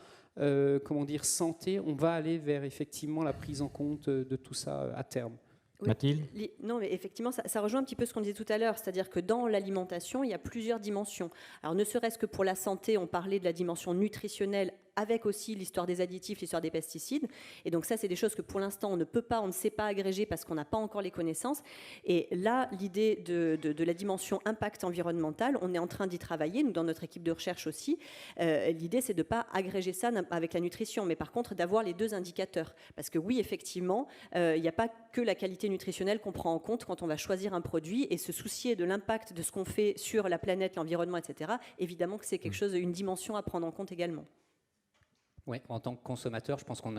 Speaker 5: santé, on va aller vers, effectivement, la prise en compte de tout ça à terme.
Speaker 2: Oui.
Speaker 1: Mathilde ?
Speaker 2: Non, mais effectivement, ça rejoint un petit peu ce qu'on disait tout à l'heure, c'est-à-dire que dans l'alimentation, il y a plusieurs dimensions. Alors, ne serait-ce que pour la santé, on parlait de la dimension nutritionnelle, avec aussi l'histoire des additifs, l'histoire des pesticides. Et donc ça, c'est des choses que pour l'instant, on ne sait pas agréger parce qu'on n'a pas encore les connaissances. Et là, l'idée de la dimension impact environnemental, on est en train d'y travailler, nous, dans notre équipe de recherche aussi. L'idée, c'est de ne pas agréger ça avec la nutrition, mais par contre, d'avoir les deux indicateurs. Parce que oui, effectivement, il n'y a pas que la qualité nutritionnelle qu'on prend en compte quand on va choisir un produit, et se soucier de l'impact de ce qu'on fait sur la planète, l'environnement, etc. Évidemment que c'est quelque chose, une dimension à prendre en compte également.
Speaker 4: Oui, en tant que consommateur, je pense qu'on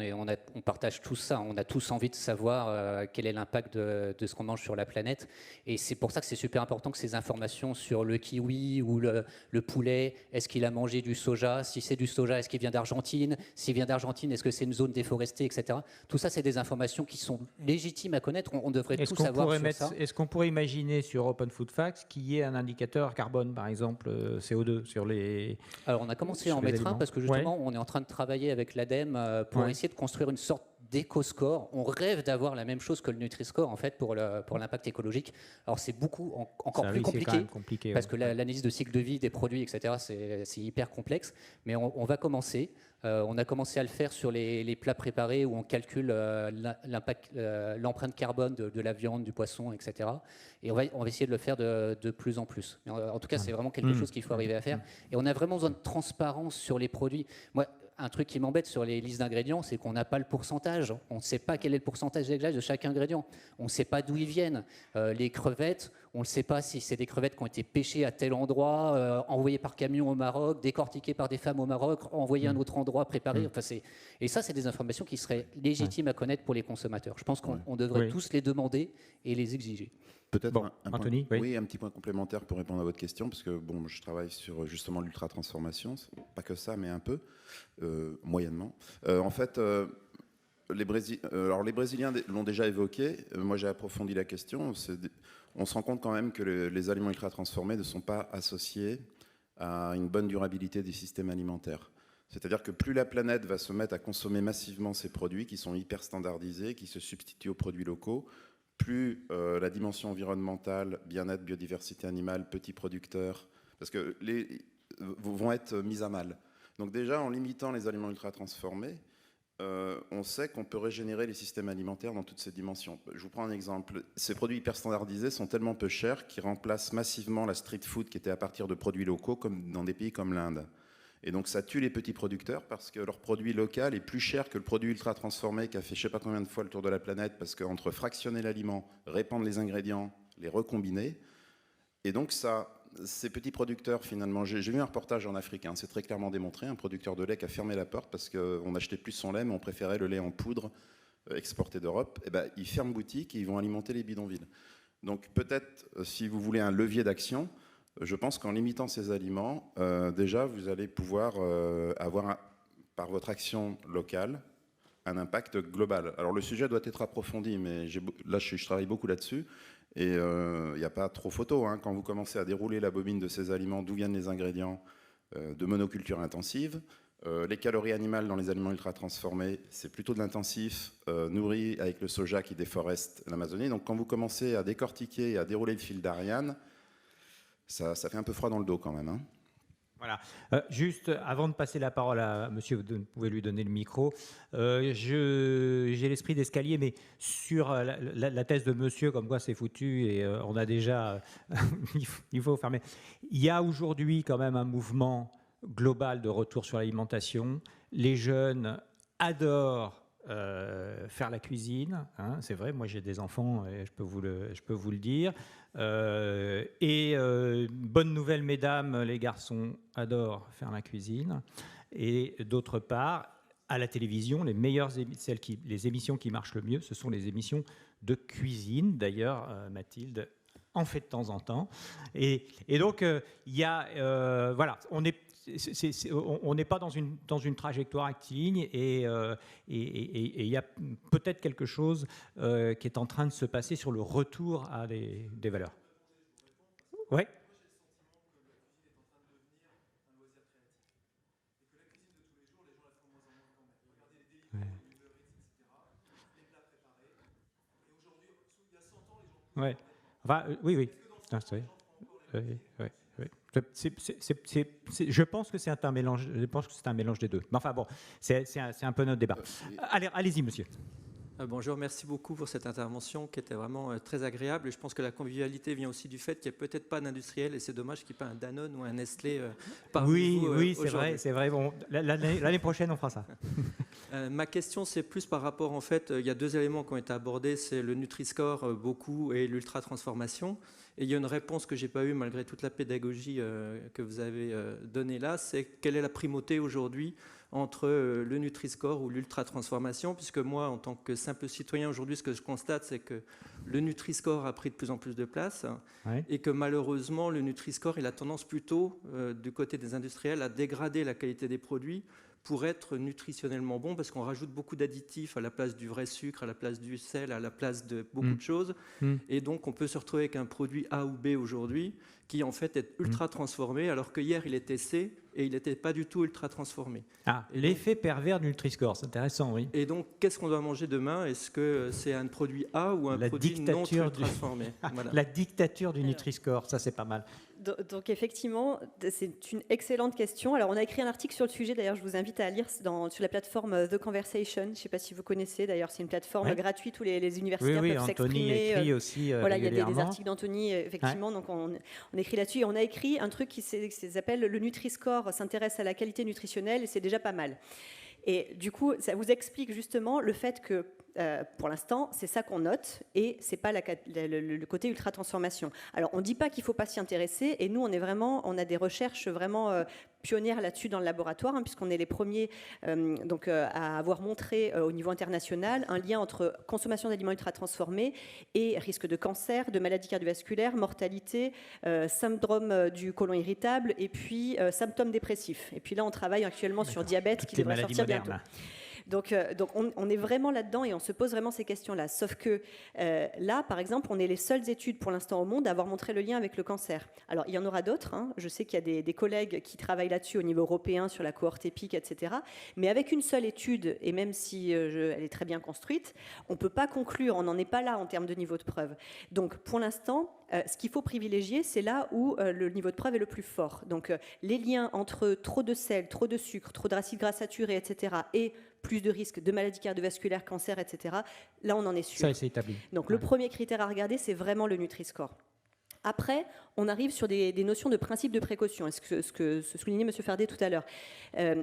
Speaker 4: partage tous ça. On a tous envie de savoir quel est l'impact de ce qu'on mange sur la planète. Et c'est pour ça que c'est super important que ces informations sur le kiwi ou le poulet, est-ce qu'il a mangé du soja? Si c'est du soja, est-ce qu'il vient d'Argentine? S'il vient d'Argentine, est-ce que c'est une zone déforestée, etc. Tout ça, c'est des informations qui sont légitimes à connaître. On devrait tout savoir sur ça.
Speaker 1: Est-ce qu'on pourrait imaginer sur Open Food Facts qu'il y ait un indicateur carbone, par exemple, CO2 sur les...
Speaker 4: Alors, on a commencé à en mettre un parce que justement, on est en train de travailler avec l'ADEME pour essayer de construire une sorte d'éco-score. On rêve d'avoir la même chose que le Nutri-Score en fait pour l'impact écologique. Alors c'est encore plus compliqué parce que l'analyse de cycle de vie des produits, etc. c'est hyper complexe. Mais on va commencer. On a commencé à le faire sur les plats préparés où on calcule l'empreinte carbone de la viande, du poisson, etc. Et on va essayer de le faire de plus en plus. Mais en tout cas, c'est vraiment quelque chose qu'il faut arriver à faire. Et on a vraiment besoin de transparence sur les produits. Moi, un truc qui m'embête sur les listes d'ingrédients, c'est qu'on n'a pas le pourcentage. On ne sait pas quel est le pourcentage exact de chaque ingrédient. On ne sait pas d'où ils viennent. Les crevettes, on ne sait pas si c'est des crevettes qui ont été pêchées à tel endroit, envoyées par camion au Maroc, décortiquées par des femmes au Maroc, envoyées à un autre endroit, préparées. Enfin, et ça, c'est des informations qui seraient légitimes à connaître pour les consommateurs. Je pense qu'on devrait tous les demander et les exiger.
Speaker 3: Peut-être
Speaker 1: Anthony,
Speaker 3: un petit point complémentaire pour répondre à votre question, parce que je travaille sur justement l'ultra-transformation, pas que ça, mais un peu, moyennement. En fait, les Brésiliens l'ont déjà évoqué, moi j'ai approfondi la question, on se rend compte quand même que les aliments ultra-transformés ne sont pas associés à une bonne durabilité des systèmes alimentaires. C'est-à-dire que plus la planète va se mettre à consommer massivement ces produits qui sont hyper standardisés, qui se substituent aux produits locaux, plus la dimension environnementale, bien-être, biodiversité animale, petits producteurs, parce que vont être mises à mal. Donc déjà, en limitant les aliments ultra-transformés, on sait qu'on peut régénérer les systèmes alimentaires dans toutes ces dimensions. Je vous prends un exemple. Ces produits hyper standardisés sont tellement peu chers qu'ils remplacent massivement la street food qui était à partir de produits locaux, comme dans des pays comme l'Inde. Et donc ça tue les petits producteurs parce que leur produit local est plus cher que le produit ultra transformé qui a fait je ne sais pas combien de fois le tour de la planète, parce qu'entre fractionner l'aliment, répandre les ingrédients, les recombiner, et donc ces petits producteurs finalement, j'ai vu un reportage en Afrique, c'est très clairement démontré, un producteur de lait qui a fermé la porte parce qu'on n'achetait plus son lait, mais on préférait le lait en poudre exporté d'Europe, et ils ferment boutique et ils vont alimenter les bidonvilles. Donc peut-être, si vous voulez un levier d'action, je pense qu'en limitant ces aliments, déjà, vous allez pouvoir avoir, par votre action locale, un impact global. Alors, le sujet doit être approfondi, mais là, je travaille beaucoup là-dessus. Et il n'y a pas trop photo. Quand vous commencez à dérouler la bobine de ces aliments, d'où viennent les ingrédients de monoculture intensive, les calories animales dans les aliments ultra transformés, c'est plutôt de l'intensif, nourri avec le soja qui déforeste l'Amazonie. Donc, quand vous commencez à décortiquer et à dérouler le fil d'Ariane, ça fait un peu froid dans le dos quand même.
Speaker 1: Voilà. Juste avant de passer la parole à monsieur, vous pouvez lui donner le micro. J'ai l'esprit d'escalier, mais sur la thèse de monsieur, comme quoi c'est foutu et on a déjà... il faut fermer. Il y a aujourd'hui quand même un mouvement global de retour sur l'alimentation. Les jeunes adorent faire la cuisine, c'est vrai, moi j'ai des enfants et je peux vous le dire. Bonne nouvelle, mesdames, les garçons adorent faire la cuisine. Et d'autre part, à la télévision, les émissions qui marchent le mieux, ce sont les émissions de cuisine. D'ailleurs, Mathilde en fait de temps en temps. Et donc, il y a... voilà, on n'est pas dans une trajectoire rectiligne et il y a peut-être quelque chose qui est en train de se passer sur le retour à des valeurs. Oui. Ouais. Enfin, oui. Ah, oui. Je pense que c'est un mélange. Je pense que c'est un mélange des deux. Mais enfin bon, c'est un peu notre débat. Allez-y, monsieur.
Speaker 8: Bonjour, merci beaucoup pour cette intervention qui était vraiment très agréable. Je pense que la convivialité vient aussi du fait qu'il n'y a peut-être pas d'industriel et c'est dommage qu'il n'y ait pas un Danone ou un Nestlé parmi vous. Oui,
Speaker 1: c'est vrai. Bon, l'année prochaine, on fera ça.
Speaker 8: Ma question, c'est plus par rapport, en fait, il y a deux éléments qui ont été abordés, c'est le Nutri-Score beaucoup et l'ultra-transformation. Et il y a une réponse que je n'ai pas eue malgré toute la pédagogie que vous avez donnée là, c'est quelle est la primauté aujourd'hui entre le Nutri-Score ou l'ultra-transformation, puisque moi, en tant que simple citoyen, aujourd'hui, ce que je constate, c'est que le Nutri-Score a pris de plus en plus de place et que malheureusement, le Nutri-Score, il a tendance plutôt, du côté des industriels, à dégrader la qualité des produits pour être nutritionnellement bon, parce qu'on rajoute beaucoup d'additifs à la place du vrai sucre, à la place du sel, à la place de beaucoup de choses. Et donc, on peut se retrouver avec un produit A ou B aujourd'hui qui, en fait, est ultra transformé, alors que hier, il était C et il n'était pas du tout ultra transformé.
Speaker 1: L'effet pervers du Nutri-Score, c'est intéressant, oui.
Speaker 8: Et donc, qu'est-ce qu'on doit manger demain? Est-ce que c'est un produit A ou un produit non transformé?
Speaker 1: Voilà. La dictature du Nutri-Score, ça, c'est pas mal.
Speaker 2: Donc effectivement, c'est une excellente question. Alors on a écrit un article sur le sujet, d'ailleurs je vous invite à lire sur la plateforme The Conversation, je ne sais pas si vous connaissez, d'ailleurs c'est une plateforme gratuite où les universitaires peuvent s'exprimer.
Speaker 1: Anthony écrit aussi
Speaker 2: voilà, il y a des articles d'Anthony, effectivement, donc on écrit là-dessus. Et on a écrit un truc qui s'appelle le Nutri-Score s'intéresse à la qualité nutritionnelle et c'est déjà pas mal. Et du coup, ça vous explique justement le fait que, pour l'instant, c'est ça qu'on note et c'est pas le côté ultra-transformation. Alors, on ne dit pas qu'il ne faut pas s'y intéresser et nous, on a des recherches vraiment pionnières là-dessus dans le laboratoire, puisqu'on est les premiers à avoir montré au niveau international un lien entre consommation d'aliments ultra-transformés et risque de cancer, de maladies cardiovasculaires, mortalité, syndrome du côlon irritable et puis symptômes dépressifs. Et puis là, on travaille actuellement sur diabète qui devrait sortir bientôt. Donc on est vraiment là-dedans et on se pose vraiment ces questions-là. Sauf que là, par exemple, on est les seules études pour l'instant au monde à avoir montré le lien avec le cancer. Alors, il y en aura d'autres. Je sais qu'il y a des collègues qui travaillent là-dessus au niveau européen, sur la cohorte EPIC, etc. Mais avec une seule étude, et même si elle est très bien construite, on ne peut pas conclure, on n'en est pas là en termes de niveau de preuve. Donc, pour l'instant, ce qu'il faut privilégier, c'est là où le niveau de preuve est le plus fort. Donc, les liens entre trop de sel, trop de sucre, trop d'acides gras saturés, etc., et plus de risques de maladies cardiovasculaires, cancer, etc. Là, on en est sûr.
Speaker 1: Ça, c'est établi.
Speaker 2: Donc, le premier critère à regarder, c'est vraiment le Nutri-Score. Après, on arrive sur des notions de principe de précaution, ce que soulignait M. Fardet tout à l'heure,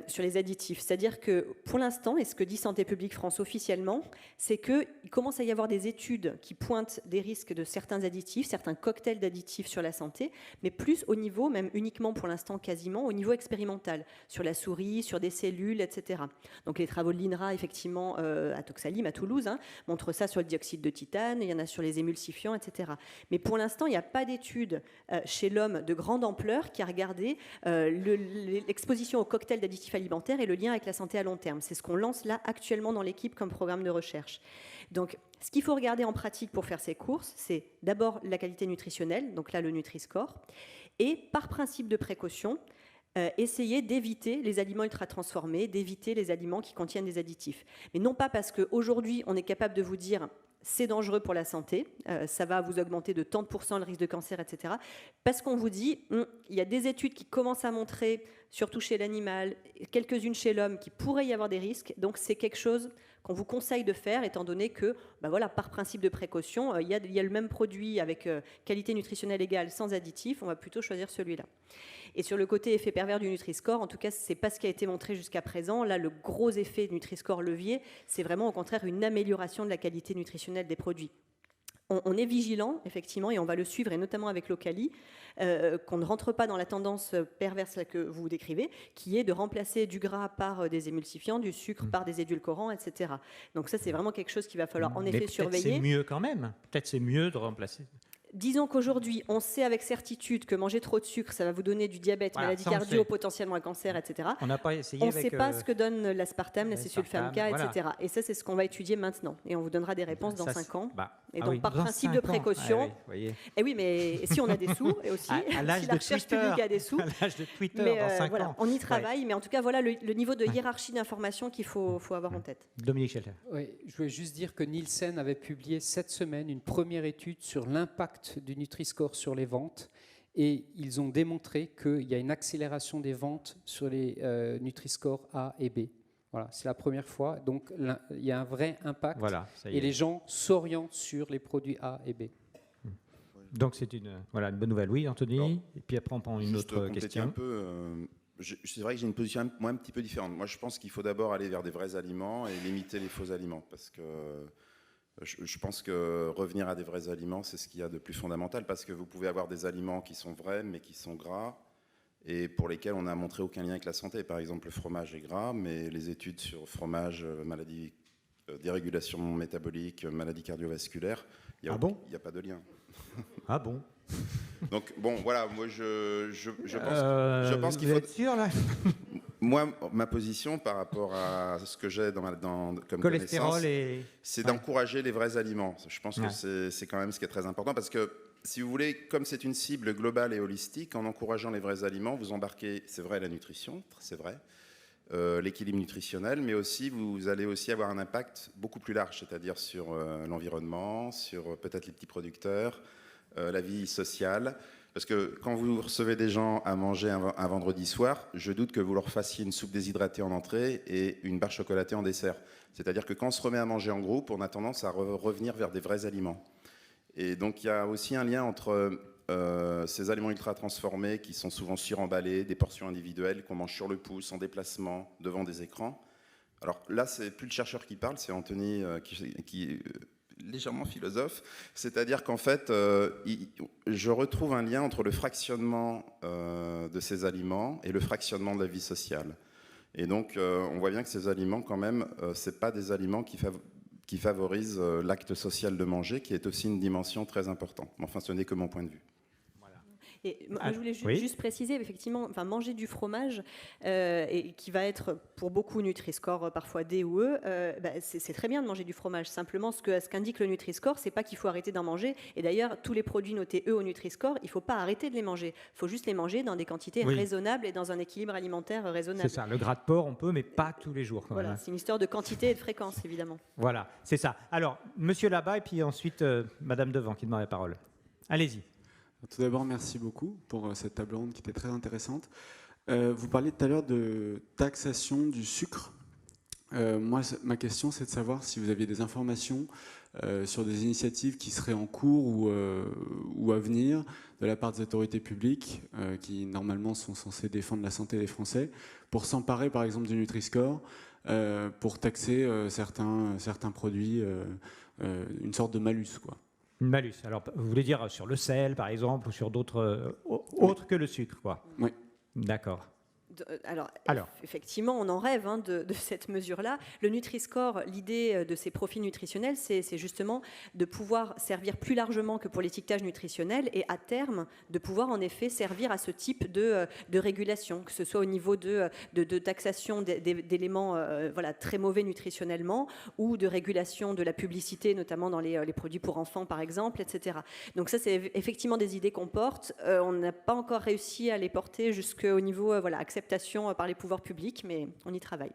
Speaker 2: sur les additifs. C'est-à-dire que, pour l'instant, et ce que dit Santé publique France officiellement, c'est qu'il commence à y avoir des études qui pointent des risques de certains additifs, certains cocktails d'additifs sur la santé, mais plus au niveau, même uniquement pour l'instant quasiment, au niveau expérimental, sur la souris, sur des cellules, etc. Donc les travaux de l'INRA, effectivement, à Toxalim, à Toulouse, montrent ça sur le dioxyde de titane, il y en a sur les émulsifiants, etc. Mais pour l'instant, il n'y a pas d'études chez l'homme de grande ampleur qui a regardé l'exposition au cocktail d'additifs alimentaires et le lien avec la santé à long terme. C'est ce qu'on lance là actuellement dans l'équipe comme programme de recherche. Donc, ce qu'il faut regarder en pratique pour faire ces courses, c'est d'abord la qualité nutritionnelle, donc là le Nutri-Score, et par principe de précaution, essayer d'éviter les aliments ultra-transformés, d'éviter les aliments qui contiennent des additifs. Mais non pas parce qu'aujourd'hui, on est capable de vous dire c'est dangereux pour la santé, ça va vous augmenter de tant de % le risque de cancer, etc. Parce qu'on vous dit, il y a des études qui commencent à montrer, surtout chez l'animal, quelques-unes chez l'homme, qui pourrait y avoir des risques. Donc c'est quelque chose qu'on vous conseille de faire, étant donné que, par principe de précaution, il y a le même produit avec qualité nutritionnelle égale, sans additifs, on va plutôt choisir celui-là. Et sur le côté effet pervers du Nutri-Score, en tout cas, ce n'est pas ce qui a été montré jusqu'à présent. Là, le gros effet Nutri-Score levier, c'est vraiment au contraire une amélioration de la qualité nutritionnelle des produits. On est vigilant, effectivement, et on va le suivre, et notamment avec Locali, qu'on ne rentre pas dans la tendance perverse que vous décrivez, qui est de remplacer du gras par des émulsifiants, du sucre par des édulcorants, etc. Donc ça, c'est vraiment quelque chose qu'il va falloir en effet surveiller.
Speaker 1: C'est mieux quand même. Peut-être c'est mieux de remplacer.
Speaker 2: disons qu'aujourd'hui, on sait avec certitude que manger trop de sucre, ça va vous donner du diabète,
Speaker 1: Voilà,
Speaker 2: maladie
Speaker 1: ça, on
Speaker 2: cardio,
Speaker 1: sait.
Speaker 2: potentiellement un cancer, etc.
Speaker 1: On n'a pas essayé
Speaker 2: On ne
Speaker 1: avec...
Speaker 2: sait pas ce que donne l'aspartame, la césulfame-K,
Speaker 1: voilà.
Speaker 2: etc. Et ça, c'est ce qu'on va étudier maintenant. Et on vous donnera des réponses dans
Speaker 1: Ça,
Speaker 2: 5 ans. Et
Speaker 1: ah
Speaker 2: donc,
Speaker 1: oui,
Speaker 2: par
Speaker 1: dans
Speaker 2: principe
Speaker 1: 5
Speaker 2: de
Speaker 1: ans.
Speaker 2: précaution...
Speaker 1: Ah oui, voyez.
Speaker 2: Et oui, mais si on a des sous, et aussi,
Speaker 1: À l'âge
Speaker 2: si
Speaker 1: de
Speaker 2: la recherche
Speaker 1: Twitter.
Speaker 2: publique a des sous...
Speaker 1: À l'âge de Twitter,
Speaker 2: Mais
Speaker 1: dans 5
Speaker 2: voilà,
Speaker 1: ans.
Speaker 2: on y travaille,
Speaker 1: Ouais.
Speaker 2: mais en tout cas, voilà le niveau de hiérarchie d'information qu'il faut avoir en tête.
Speaker 1: Dominique Schelter.
Speaker 5: Oui, je voulais juste dire que Nielsen avait publié cette semaine une première étude sur l'impact du Nutri-Score sur les ventes. Et ils ont démontré qu'il y a une accélération des ventes sur les Nutri-Score A et B. Voilà, c'est la première fois. Donc, il y a un vrai impact.
Speaker 1: Voilà, ça y
Speaker 5: et
Speaker 1: est.
Speaker 5: les gens s'orientent sur les produits A et B.
Speaker 1: Donc, c'est une bonne nouvelle. Oui, Anthony.
Speaker 3: Alors,
Speaker 1: et puis après, on prend une
Speaker 3: Juste
Speaker 1: autre
Speaker 3: compléter
Speaker 1: question.
Speaker 3: un peu, c'est vrai que j'ai une position moi un petit peu différente. Moi, je pense qu'il faut d'abord aller vers des vrais aliments et limiter les faux aliments, parce que je pense que revenir à des vrais aliments, c'est ce qu'il y a de plus fondamental, parce que vous pouvez avoir des aliments qui sont vrais, mais qui sont gras, et pour lesquels on n'a montré aucun lien avec la santé. Par exemple, le fromage est gras, mais les études sur fromage, maladie, dérégulation métabolique, maladie cardiovasculaire, il n'y a pas de lien.
Speaker 1: Ah bon?
Speaker 3: Donc bon, voilà, moi je pense qu'il
Speaker 1: vous
Speaker 3: faut...
Speaker 1: êtes sûr, là?
Speaker 3: Moi, ma position par rapport à ce que j'ai comme
Speaker 1: Cholestérol
Speaker 3: connaissance,
Speaker 1: et...
Speaker 3: c'est d'encourager les vrais aliments. Je pense que c'est quand même ce qui est très important, parce que si vous voulez, comme c'est une cible globale et holistique, en encourageant les vrais aliments, vous embarquez, c'est vrai, la nutrition, c'est vrai, l'équilibre nutritionnel, mais aussi vous allez aussi avoir un impact beaucoup plus large, c'est-à-dire sur l'environnement, sur peut-être les petits producteurs, la vie sociale. Parce que quand vous recevez des gens à manger un vendredi soir, je doute que vous leur fassiez une soupe déshydratée en entrée et une barre chocolatée en dessert. C'est-à-dire que quand on se remet à manger en groupe, on a tendance à revenir vers des vrais aliments. Et donc il y a aussi un lien entre ces aliments ultra transformés qui sont souvent suremballés, des portions individuelles qu'on mange sur le pouce, en déplacement, devant des écrans. Alors là, c'est plus le chercheur qui parle, c'est Anthony qui légèrement philosophe, c'est-à-dire qu'en fait, je retrouve un lien entre le fractionnement de ces aliments et le fractionnement de la vie sociale. Et donc, on voit bien que ces aliments, quand même, c'est pas des aliments qui favorisent l'acte social de manger, qui est aussi une dimension très importante. Mais enfin, ce n'est que mon point de vue.
Speaker 2: Et moi, je voulais juste préciser, effectivement, manger du fromage, et qui va être pour beaucoup Nutri-Score parfois D ou E, c'est très bien de manger du fromage. Simplement, ce qu'indique le Nutri-Score, c'est pas qu'il faut arrêter d'en manger. Et d'ailleurs, tous les produits notés E au Nutri-Score, il faut pas arrêter de les manger. Il faut juste les manger dans des quantités raisonnables et dans un équilibre alimentaire raisonnable.
Speaker 1: C'est ça, le gras de porc, on peut, mais pas tous les jours. Quand
Speaker 2: voilà,
Speaker 1: même.
Speaker 2: C'est une histoire de quantité et de fréquence, évidemment.
Speaker 1: Voilà, c'est ça. Alors, monsieur là-bas, et puis ensuite, madame devant qui demande la parole. Allez-y.
Speaker 9: Tout d'abord, merci beaucoup pour cette table ronde qui était très intéressante. Vous parliez tout à l'heure de taxation du sucre. Moi, ma question, c'est de savoir si vous aviez des informations sur des initiatives qui seraient en cours ou à venir de la part des autorités publiques qui, normalement, sont censées défendre la santé des Français, pour s'emparer, par exemple, du Nutri-Score, pour taxer certains produits, une sorte de malus, quoi.
Speaker 1: Une malus. Alors, vous voulez dire sur le sel, par exemple, ou sur d'autres autres que le sucre, quoi.
Speaker 9: Oui.
Speaker 1: D'accord.
Speaker 2: Alors, effectivement, on en rêve de cette mesure-là. Le Nutri-Score, l'idée de ces profils nutritionnels, c'est justement de pouvoir servir plus largement que pour l'étiquetage nutritionnel et à terme de pouvoir en effet servir à ce type de régulation, que ce soit au niveau de taxation d'éléments très mauvais nutritionnellement ou de régulation de la publicité, notamment dans les produits pour enfants par exemple, etc. Donc ça, c'est effectivement des idées qu'on porte. On n'a pas encore réussi à les porter jusqu'au niveau acceptation par les pouvoirs publics, mais on y travaille.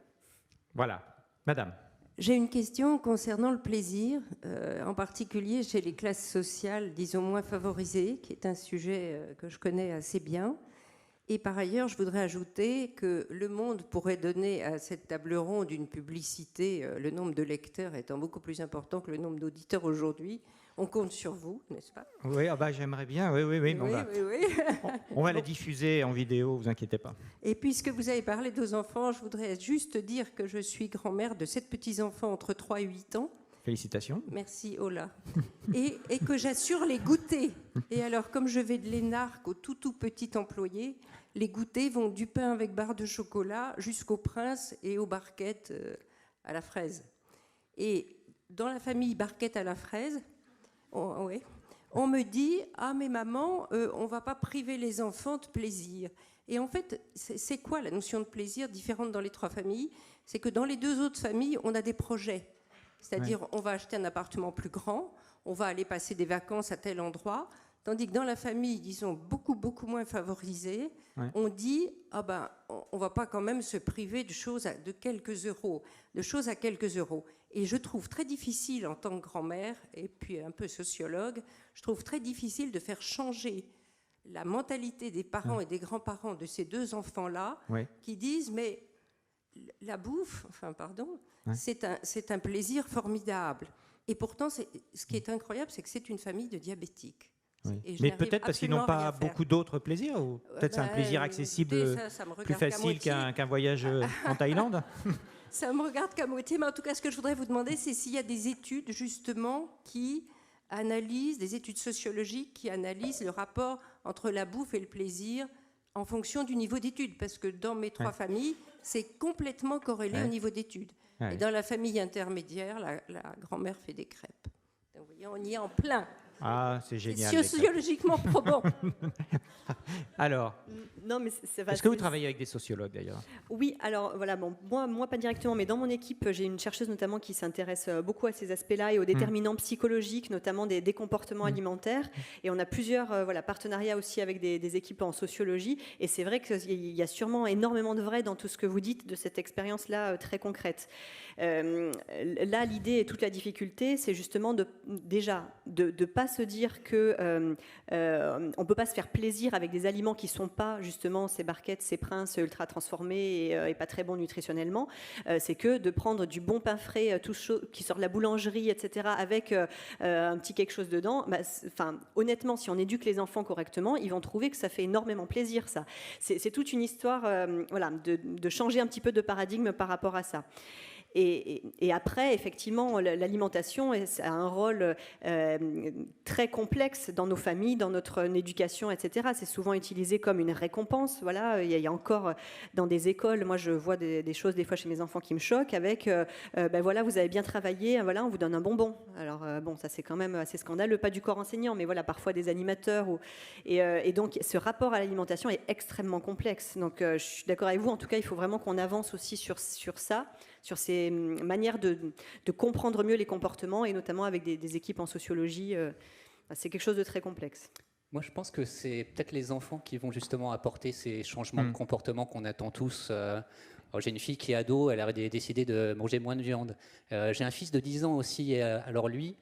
Speaker 1: Voilà. Madame.
Speaker 10: J'ai une question concernant le plaisir, en particulier chez les classes sociales, disons, moins favorisées, qui est un sujet que je connais assez bien. Et par ailleurs, je voudrais ajouter que Le Monde pourrait donner à cette table ronde une publicité, le nombre de lecteurs étant beaucoup plus important que le nombre d'auditeurs aujourd'hui. On compte sur vous, n'est-ce pas?
Speaker 1: Oui, j'aimerais bien, oui.
Speaker 10: Oui.
Speaker 1: On va la diffuser en vidéo, vous inquiétez pas.
Speaker 10: Et puisque vous avez parlé de vos enfants, je voudrais juste dire que je suis grand-mère de 7 petits-enfants entre 3 et 8 ans.
Speaker 1: Félicitations.
Speaker 10: Merci, Ola. Et que j'assure les goûters. Et alors, comme je vais de l'Énarque au tout petit employé, les goûters vont du pain avec barre de chocolat jusqu'au Prince et aux barquettes à la fraise. Et dans la famille barquette à la fraise, on me dit « Ah, mais maman, on ne va pas priver les enfants de plaisir ». Et en fait, c'est quoi la notion de plaisir différente dans les 3 familles? C'est que dans les 2 autres familles, on a des projets. C'est-à-dire, on va acheter un appartement plus grand, on va aller passer des vacances à tel endroit, tandis que dans la famille, disons, beaucoup moins favorisée, on dit « Ah ben, on ne va pas quand même se priver de choses de quelques euros, de choses à quelques euros ». Et je trouve très difficile, en tant que grand-mère, et puis un peu sociologue, je trouve très difficile de faire changer la mentalité des parents et des grands-parents de ces 2 enfants-là, qui disent « Mais la bouffe, c'est un plaisir formidable ». Et pourtant, ce qui est incroyable, c'est que c'est une famille de diabétiques.
Speaker 1: Mais peut-être parce qu'ils n'ont pas beaucoup d'autres plaisirs, ou peut-être c'est un plaisir accessible, plus facile qu'un voyage en Thaïlande.
Speaker 10: Ça me regarde qu'à moitié, mais en tout cas, ce que je voudrais vous demander, c'est s'il y a des études, justement, qui analysent, des études sociologiques qui analysent le rapport entre la bouffe et le plaisir en fonction du niveau d'études, parce que dans mes 3 familles, c'est complètement corrélé au niveau d'études. Et dans la famille intermédiaire, la grand-mère fait des crêpes. Donc, vous voyez, on y est en plein.
Speaker 1: Ah, c'est génial.
Speaker 10: C'est sociologiquement probant.
Speaker 1: Alors,
Speaker 2: non, mais
Speaker 1: est-ce que vous travaillez avec des sociologues d'ailleurs?
Speaker 2: Oui, alors voilà, bon, moi pas directement, mais dans mon équipe, j'ai une chercheuse notamment qui s'intéresse beaucoup à ces aspects-là et aux déterminants psychologiques, notamment des comportements alimentaires. Et on a plusieurs partenariats aussi avec des équipes en sociologie. Et c'est vrai qu'il y a sûrement énormément de vrai dans tout ce que vous dites de cette expérience-là très concrète. Là, l'idée et toute la difficulté, c'est justement déjà de pas se dire que on peut pas se faire plaisir avec des aliments qui sont pas justement ces barquettes, ces princes ultra transformés et pas très bons nutritionnellement. C'est que de prendre du bon pain frais, tout chaud, qui sort de la boulangerie, etc., avec un petit quelque chose dedans. Honnêtement, si on éduque les enfants correctement, ils vont trouver que ça fait énormément plaisir. Ça, c'est toute une histoire, de changer un petit peu de paradigme par rapport à ça. Et après, effectivement, l'alimentation a un rôle très complexe dans nos familles, dans notre éducation, etc. C'est souvent utilisé comme une récompense. Voilà, il y a encore dans des écoles, moi je vois des choses des fois chez mes enfants qui me choquent, avec voilà, vous avez bien travaillé, voilà, on vous donne un bonbon. Alors bon, ça c'est quand même assez scandaleux, pas du corps enseignant, mais voilà, parfois des animateurs. Et donc ce rapport à l'alimentation est extrêmement complexe. Donc je suis d'accord avec vous, en tout cas, il faut vraiment qu'on avance aussi sur ça, sur ces manières de comprendre mieux les comportements, et notamment avec des équipes en sociologie. C'est quelque chose de très complexe.
Speaker 4: Moi, je pense que c'est peut-être les enfants qui vont justement apporter ces changements de comportement qu'on attend tous. J'ai une fille qui est ado, elle a décidé de manger moins de viande. J'ai un fils de 10 ans aussi, alors lui...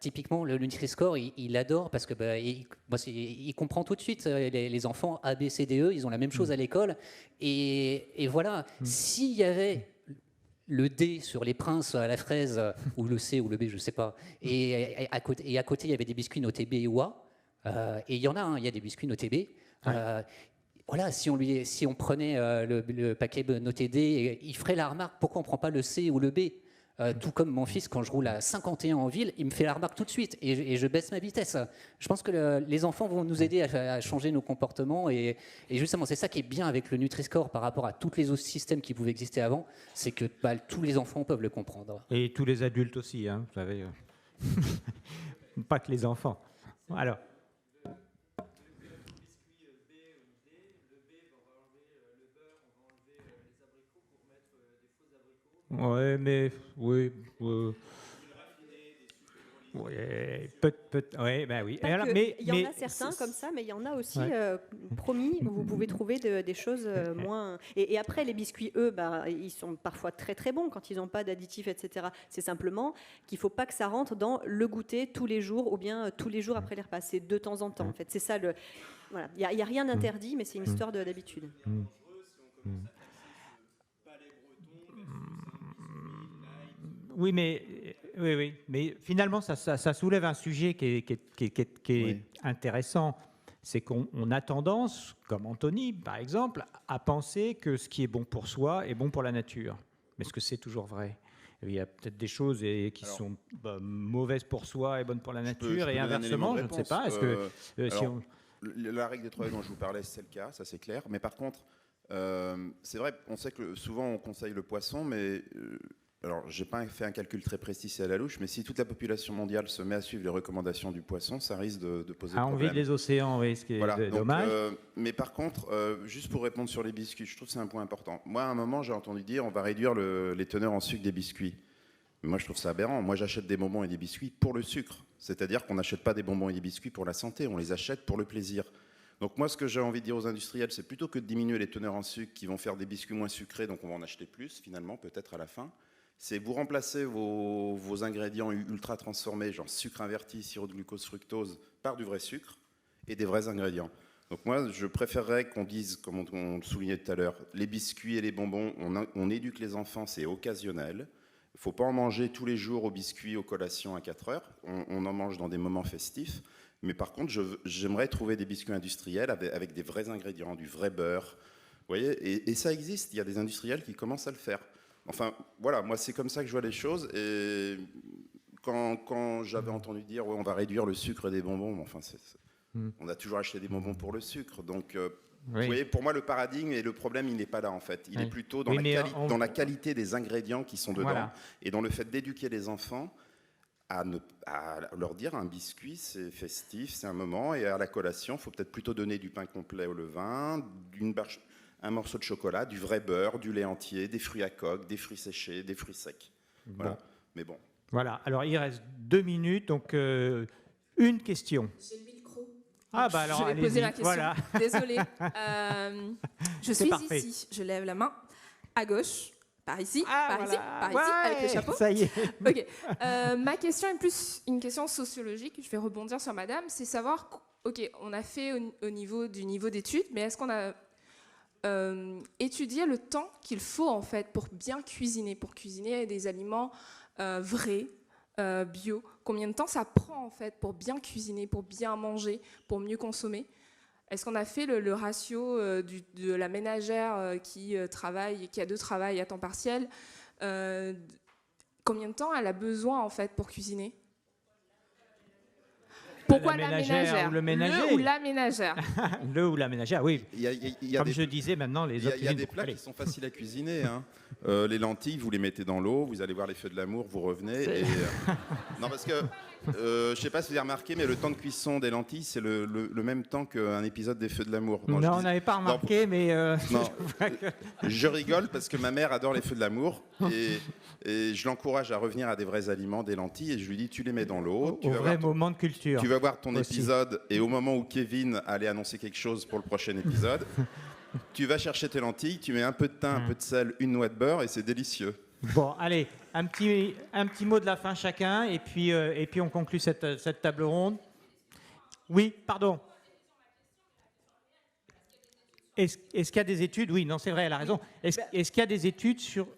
Speaker 4: typiquement, le Nutri-Score, il adore parce que il comprend tout de suite. Les enfants A, B, C, D, E, ils ont la même chose à l'école. Et voilà, s'il y avait le D sur les princes à la fraise, ou le C ou le B, je ne sais pas, et à côté, il y avait des biscuits notés B ou A, et il y en a, il y a des biscuits notés B. Voilà, si on prenait le paquet noté D, il ferait la remarque, pourquoi on ne prend pas le C ou le B? Tout comme mon fils, quand je roule à 51 en ville, il me fait la remarque tout de suite et je baisse ma vitesse. Je pense que les enfants vont nous aider à changer nos comportements et justement, c'est ça qui est bien avec le Nutri-Score par rapport à tous les autres systèmes qui pouvaient exister avant, c'est que tous les enfants peuvent le comprendre.
Speaker 1: Et tous les adultes aussi, hein, vous savez. Pas que les enfants. Alors. Ouais, mais oui. Ouais, ben oui.
Speaker 2: Alors, il y en a certains comme ça, mais il y en a aussi, promis, où vous pouvez trouver des choses moins... Et après, les biscuits, eux, ils sont parfois très très bons quand ils n'ont pas d'additifs, etc. C'est simplement qu'il ne faut pas que ça rentre dans le goûter tous les jours ou bien tous les jours après les repas. C'est de temps en temps, en fait. C'est ça le... Voilà. Il n'y a rien d'interdit, mais c'est une histoire d'habitude.
Speaker 1: Oui, mais finalement, ça soulève un sujet qui est intéressant. C'est qu'on a tendance, comme Anthony, par exemple, à penser que ce qui est bon pour soi est bon pour la nature. Mais est-ce que c'est toujours vrai? Il y a peut-être des choses qui sont mauvaises pour soi et bonnes pour la nature, et inversement, je ne sais pas. Est-ce que,
Speaker 3: la règle des 3 dont je vous parlais, c'est le cas, ça c'est clair. Mais par contre, c'est vrai, on sait que souvent on conseille le poisson, mais alors j'ai pas fait un calcul très précis, c'est à la louche, mais si toute la population mondiale se met à suivre les recommandations du poisson, ça risque de poser problème.
Speaker 1: On vide les océans, oui, ce qui est dommage.
Speaker 3: Mais par contre, juste pour répondre sur les biscuits, je trouve que c'est un point important. Moi, à un moment, j'ai entendu dire on va réduire les teneurs en sucre des biscuits. Moi, je trouve ça aberrant. Moi, j'achète des bonbons et des biscuits pour le sucre. C'est-à-dire qu'on n'achète pas des bonbons et des biscuits pour la santé, on les achète pour le plaisir. Donc moi, ce que j'ai envie de dire aux industriels, c'est plutôt que de diminuer les teneurs en sucre qui vont faire des biscuits moins sucrés, donc on va en acheter plus, finalement, peut-être à la fin, c'est vous remplacer vos ingrédients ultra transformés, genre sucre inverti, sirop de glucose, fructose, par du vrai sucre et des vrais ingrédients. Donc moi, je préférerais qu'on dise, comme on le soulignait tout à l'heure, les biscuits et les bonbons, on éduque les enfants, c'est occasionnel. Il ne faut pas en manger tous les jours aux biscuits, aux collations à 4 heures. On en mange dans des moments festifs. Mais par contre, j'aimerais trouver des biscuits industriels avec des vrais ingrédients, du vrai beurre. Vous voyez, et ça existe. Il y a des industriels qui commencent à le faire. Enfin, voilà, moi, c'est comme ça que je vois les choses. Et quand j'avais entendu dire ouais, on va réduire le sucre des bonbons, enfin, on a toujours acheté des bonbons pour le sucre. Donc, vous voyez, pour moi, le paradigme et le problème, il n'est pas là, en fait. Il est plutôt dans, dans la qualité des ingrédients qui sont dedans et dans le fait d'éduquer les enfants à leur dire un biscuit, c'est festif, c'est un moment, et à la collation, il faut peut-être plutôt donner du pain complet au levain, un morceau de chocolat, du vrai beurre, du lait entier, des fruits à coque, des fruits séchés, des fruits secs. Voilà. Mais bon.
Speaker 1: Voilà, alors il reste 2 minutes, donc une question.
Speaker 11: J'ai le micro.
Speaker 1: Ah bah alors,
Speaker 11: je vais poser ma question.
Speaker 1: Voilà.
Speaker 11: Désolée. Je suis ici, je lève la main à gauche. Par ici, ici, avec le chapeau.
Speaker 1: Ça y est.
Speaker 11: Ok. Ma question est plus une question sociologique. Je vais rebondir sur madame. C'est savoir, ok, on a fait au niveau du niveau d'études, mais est-ce qu'on a étudié le temps qu'il faut en fait pour bien cuisiner, pour cuisiner des aliments vrais, bio? Combien de temps ça prend en fait pour bien cuisiner, pour bien manger, pour mieux consommer? Est-ce qu'on a fait le ratio de la ménagère qui travaille, qui a 2 travails à temps partiel? Combien de temps elle a besoin en fait pour cuisiner? Pourquoi la ménagère?
Speaker 1: Ou le ménager?
Speaker 11: Le ou la ménagère?
Speaker 1: Le ou la ménagère, oui. Comme je
Speaker 3: disais
Speaker 1: disais, maintenant, les autres.
Speaker 3: Il y a des plats qui sont faciles à cuisiner. Hein. Les lentilles, vous les mettez dans l'eau, vous allez voir les feux de l'amour, vous revenez. Et, non, parce que, je ne sais pas si vous avez remarqué, mais le temps de cuisson des lentilles, c'est le même temps qu'un épisode des feux de l'amour.
Speaker 1: Non, on n'avait pas remarqué, mais...
Speaker 3: Non, je rigole parce que ma mère adore les feux de l'amour. Et je l'encourage à revenir à des vrais aliments, des lentilles, et je lui dis, tu les mets dans l'eau.
Speaker 1: Au vrai moment de culture.
Speaker 3: Tu vas voir ton épisode, et au moment où Kevin allait annoncer quelque chose pour le prochain épisode, tu vas chercher tes lentilles, tu mets un peu de thym, un peu de sel, une noix de beurre, et c'est délicieux.
Speaker 1: Bon, allez, un petit mot de la fin chacun, et puis on conclut cette table ronde. Oui, pardon. Est-ce qu'il y a des études? Oui, non, c'est vrai, elle a raison. Est-ce qu'il y a des études sur...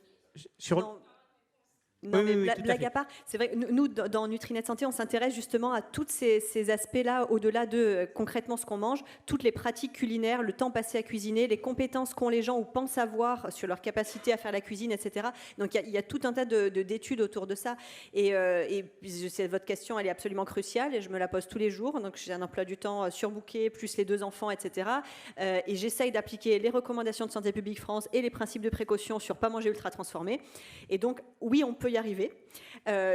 Speaker 2: Non, mais blague à part, c'est vrai, nous, dans Nutrinet Santé, on s'intéresse justement à tous ces aspects-là, au-delà de concrètement ce qu'on mange, toutes les pratiques culinaires, le temps passé à cuisiner, les compétences qu'ont les gens ou pensent avoir sur leur capacité à faire la cuisine, etc. Donc il y a tout un tas d'études autour de ça. Et je sais, votre question, elle est absolument cruciale et je me la pose tous les jours. Donc j'ai un emploi du temps surbooké, plus les 2 enfants, etc. Et j'essaye d'appliquer les recommandations de Santé publique France et les principes de précaution sur pas manger ultra transformé. Et donc, oui, on peut y arriver.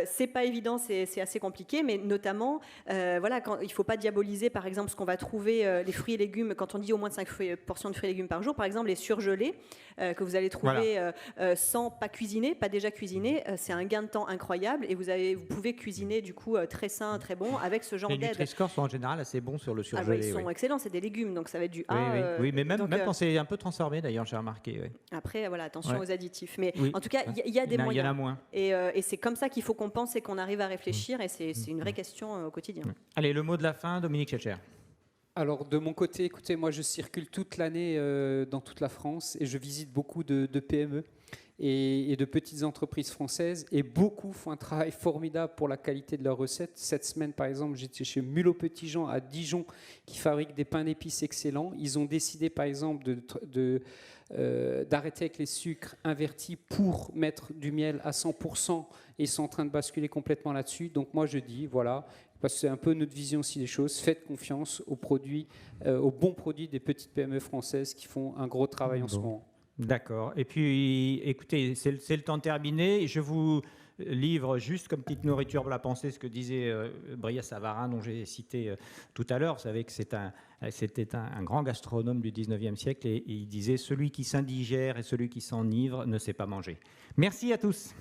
Speaker 2: C'est pas évident, c'est assez compliqué, mais notamment, voilà, il ne faut pas diaboliser, par exemple, ce qu'on va trouver, les fruits et légumes, quand on dit au moins de 5 portions de fruits et légumes par jour, par exemple, les surgelés, que vous allez trouver sans pas cuisiner, pas déjà cuisiner, c'est un gain de temps incroyable, et vous pouvez cuisiner, du coup, très sain, très bon, avec ce genre d'aide.
Speaker 1: Les Nutri-Score sont en général assez bons sur le surgelé.
Speaker 2: Ils sont excellents, c'est des légumes, donc ça va être du A.
Speaker 1: Oui, mais même quand c'est un peu transformé, d'ailleurs, j'ai remarqué. Oui.
Speaker 2: Après, voilà, attention aux additifs. Mais en tout cas, il y a des moyens.
Speaker 1: Il y en a moins.
Speaker 2: Et c'est comme ça qu'il faut qu'on pense et qu'on arrive à réfléchir, et c'est une vraie question au quotidien.
Speaker 1: Allez, le mot de la fin, Dominique Schelcher.
Speaker 5: Alors, de mon côté, écoutez, moi, je circule toute l'année dans toute la France et je visite beaucoup de PME et de petites entreprises françaises, et beaucoup font un travail formidable pour la qualité de leurs recettes. Cette semaine, par exemple, j'étais chez Mulot Petit Jean à Dijon, qui fabrique des pains d'épices excellents. Ils ont décidé, par exemple, d'arrêter avec les sucres invertis pour mettre du miel à 100%, et ils sont en train de basculer complètement là-dessus. Donc moi, je dis, voilà, parce que c'est un peu notre vision aussi des choses, faites confiance aux produits, aux bons produits des petites PME françaises qui font un gros travail en ce moment.
Speaker 1: D'accord. Et puis, écoutez, c'est le temps terminé. Je vous livre juste comme petite nourriture pour la pensée ce que disait Brillat-Savarin, dont j'ai cité tout à l'heure. Vous savez que c'était un grand gastronome du 19e siècle et il disait « Celui qui s'indigère et celui qui s'enivre ne sait pas manger ». Merci à tous.